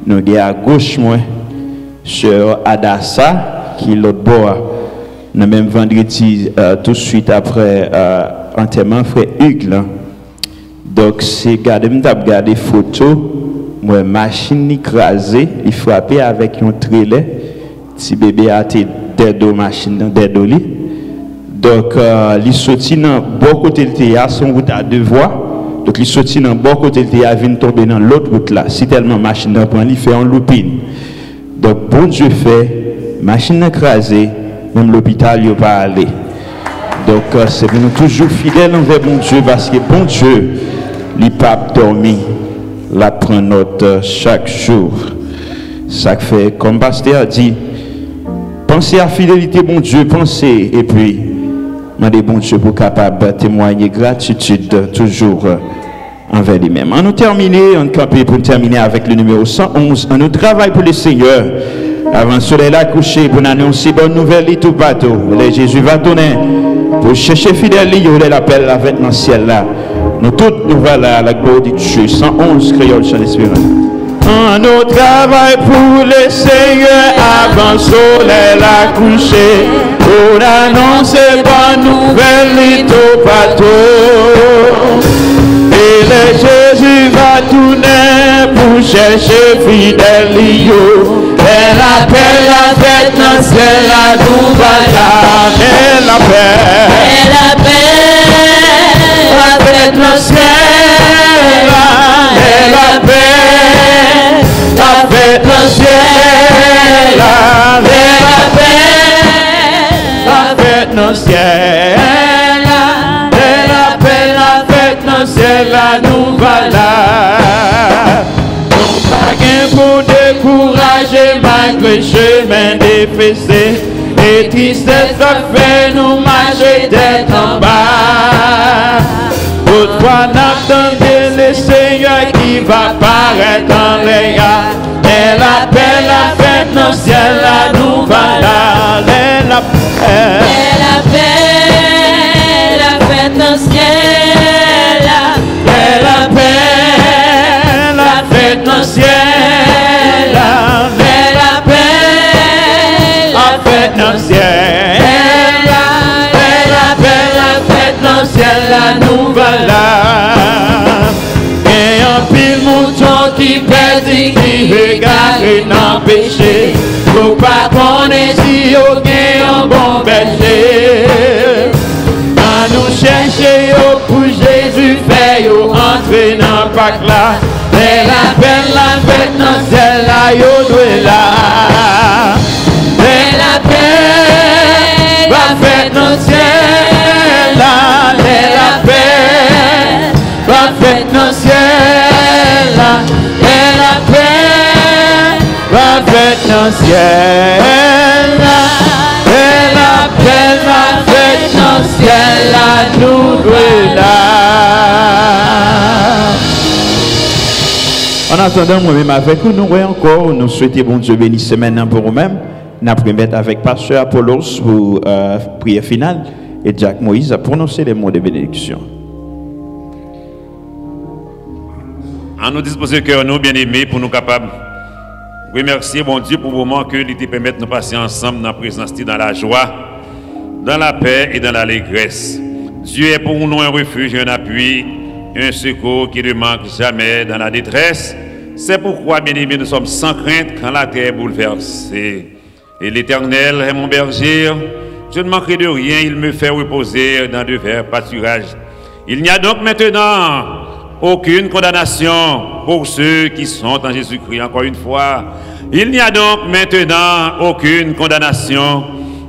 nous avons à gauche, moi, sur Adassa, qui est l'autre bord. Le même vendredi, tout de suite après enterrement, frère Hugues. Là. Donc, c'est regarder photos, moi, machine écrasée, il frappait avec un trailer, si bébé a été dead machine dans dead lit. Donc, il sorti dans bon côté de théâtre, son route à deux voies. Donc, il sorti dans bon côté de théâtre, vient tomber dans l'autre route là. Si tellement machine dans prend, il fait en loupine. Donc, bon Dieu fait, machine écrasée, même l'hôpital, il n'y a pas allé. Donc, c'est nous toujours fidèles envers bon Dieu, parce que bon Dieu, il pas dormi, la prend note chaque jour. Ça fait, comme pasteur a dit, pensez à fidélité, bon Dieu, pensez, et puis, demandez bon Dieu pour capable témoigner gratitude toujours envers lui-même. On nous terminer, on campe pour terminer avec le numéro 111. On nous travaille pour le Seigneur. Avant le soleil là couché pour annoncer bonne nouvelle et tout bateau. Jésus va tourner pour chercher fidèle, il l'appel avec dans le ciel là. Nous toutes nous voilà à la gloire de Dieu. 111 créole chant d'espérance. On nous travaille pour le Seigneur avant le soleil là couché pour annoncer bonne nouvelle et tout bateau. Et le Jésus va tourner pour chercher fidèle. Elle appelle la fête dans le ciel, la nous voilà. Elle appelle la fête dans le ciel. Elle appelle la fête dans le ciel. Elle appelle la fête dans le ciel. Elle appelle la fête dans le ciel, la nous voilà. Pour décourager malgré le chemin défaissé et tristesse fait nous marcher tête en bas. Autrefois n'attendez le Seigneur qui va paraître dans les gars. Elle appelle la fête dans le ciel, la nous voilà. Elle appelle la fête dans le ciel. Elle appelle la fête dans le ciel. Dans le ciel, elle appelle la fête dans le ciel, la nous voilà. Et un pile mouton qui pèse et qui regarde dans le péché, faut pas qu'on ait si on gagne un bon berger. À nous chercher pour Jésus fait entrer dans le parc là. Elle appelle la fête dans le ciel, là yo doit là. Elle appelle la fête dans le ciel, elle appelle la fête dans le ciel, elle appelle la fête dans le ciel, elle appelle la fête dans le ciel, la nouvelle. En attendant, moi-même avec vous, nous voyons encore, nous souhaitons bon Dieu bénisse maintenant pour vous-même. Nous allons mettre avec Pasteur Apollos pour prière finale et Jack Moïse a prononcé les mots de bénédiction. En nous disposer cœur, nous bien-aimés, pour nous capables. Remercier bon Dieu pour le moment que il te permettre de nous passer ensemble dans la présence, dans la joie, dans la paix et dans l'allégresse. Dieu est pour nous un refuge, un appui, un secours qui ne manque jamais dans la détresse. C'est pourquoi, bien-aimés, nous sommes sans crainte quand la terre est bouleversée. Et l'Éternel est mon berger, je ne manquerai de rien, il me fait reposer dans de verts pâturages. Il n'y a donc maintenant aucune condamnation pour ceux qui sont en Jésus-Christ. Encore une fois, il n'y a donc maintenant aucune condamnation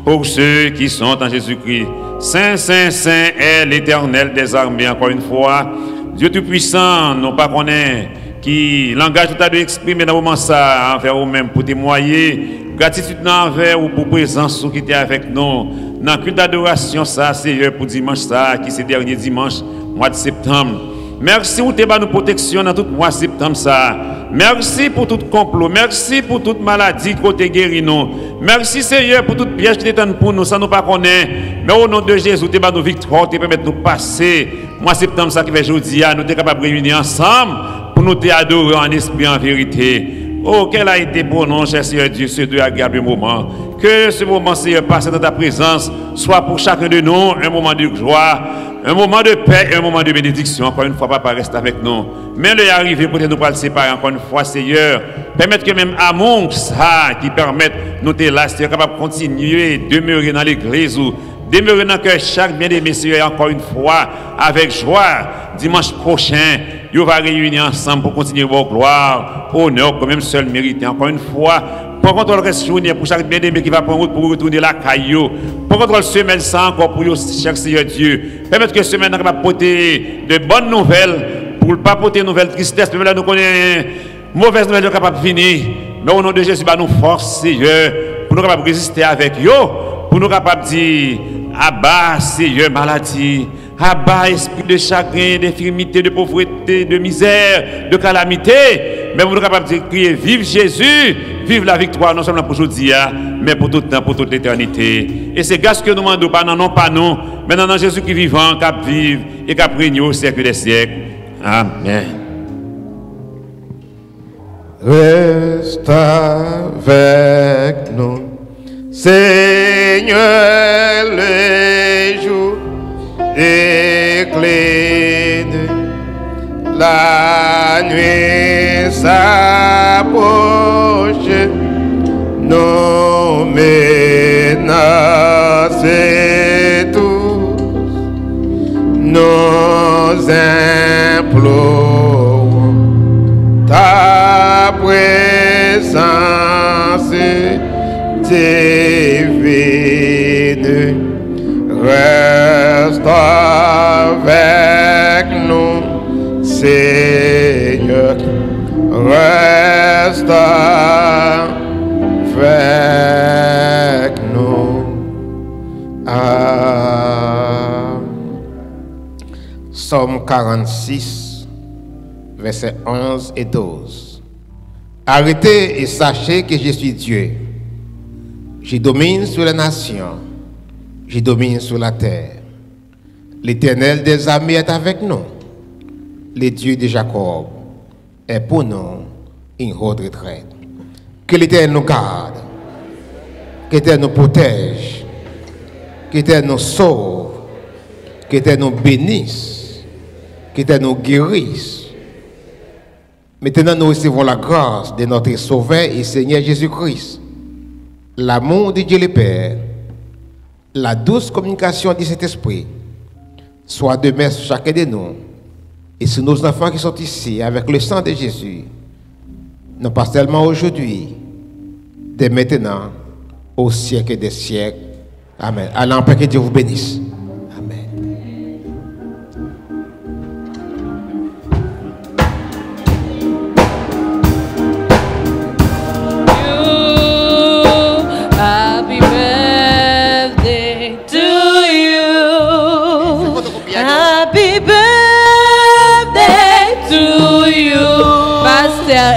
pour ceux qui sont en Jésus-Christ. Saint, Saint, Saint est l'Éternel des armées. Encore une fois, Dieu Tout-Puissant, non pas qu'on est qui langage tout à de exprimer dans le moment ça envers vous-même pour témoigner gratitude envers vous pour présence qui était avec nous dans culte d'adoration ça Seigneur pour dimanche ça qui c'est dernier dimanche mois de septembre. Merci pour tes nous protection dans tout mois de septembre ça. Merci pour tout complot, merci pour toute maladie côté guéri nous. Merci Seigneur pour toute piège qui t'étonne pour nous, ça nous pas connaît. Mais au nom de Jésus, tu nous victoire, tu permettre nous passer. Mois de septembre ça qui fait aujourd'hui, nous sommes capables de réunir ensemble pour nous t'adorer en esprit en vérité. Oh, quel a été pour nous, cher Seigneur Dieu, ce deux agréables moments. Que ce moment, Seigneur, passé dans ta présence, soit pour chacun de nous un moment de joie, un moment de paix et un moment de bénédiction. Encore une fois, Papa reste avec nous. Mais le arrivé, peut-être nous pas le séparer encore une fois, Seigneur. Permettre que même amour, ça, qui permette nous de là, Seigneur, capable de continuer, demeurer dans l'église ou demeurer dans le cœur chaque bien-aimé, Seigneur, encore une fois, avec joie. Dimanche prochain, nous va réunir ensemble pour continuer vos gloires, honneur, quand même seul mérité. Encore une fois, pour contrôle reste journée pour chaque bien-aimé qui va prendre route pour retourner la caillou. Pour contrôle semaine ça encore pour chaque Seigneur Dieu. Permettre que semaine va porter de bonnes nouvelles pour ne pas porter de nouvelles tristesse. Mais là nous connaissons mauvaise nouvelle capable de venir. Mais au nom de Jésus, nous force Seigneur pour nous capables de résister avec eux, pour nous capables de dire abat Seigneur maladie. Abat esprit de chagrin, d'infirmité, de pauvreté, de misère, de calamité. Mais vous êtes capable de crier vive Jésus, vive la victoire, non seulement pour aujourd'hui, mais pour tout le temps, pour toute l'éternité. Et c'est grâce que nous demandons, pas nous, mais dans Jésus qui est vivant, qui vive et qui règne au siècle des siècles. Amen. Reste avec nous, Seigneur, le jour décline, la nuit s'approche, nos menaces tous, nous implorons ta présence divine. Reste avec nous, Seigneur. Reste avec nous. Psaume 46, versets 11 et 12. Arrêtez et sachez que je suis Dieu. Je domine sur les nations. Je domine sur la terre. L'Éternel des armées est avec nous. Le Dieu de Jacob est pour nous une haute retraite. Que l'Éternel nous garde. Que l'Éternel nous protège. Que l'Éternel nous sauve. Que l'Éternel nous bénisse. Que l'Éternel nous guérisse. Maintenant, nous recevons la grâce de notre Sauveur et Seigneur Jésus-Christ, l'amour de Dieu le Père, la douce communication de cet esprit soit demeure sur chacun de nous et sur nos enfants qui sont ici avec le sang de Jésus, non pas seulement aujourd'hui, dès maintenant, au siècle des siècles. Amen. Allons, Père, que Dieu vous bénisse. Amen. Happy birthday to you. Happy birthday to you, Pastor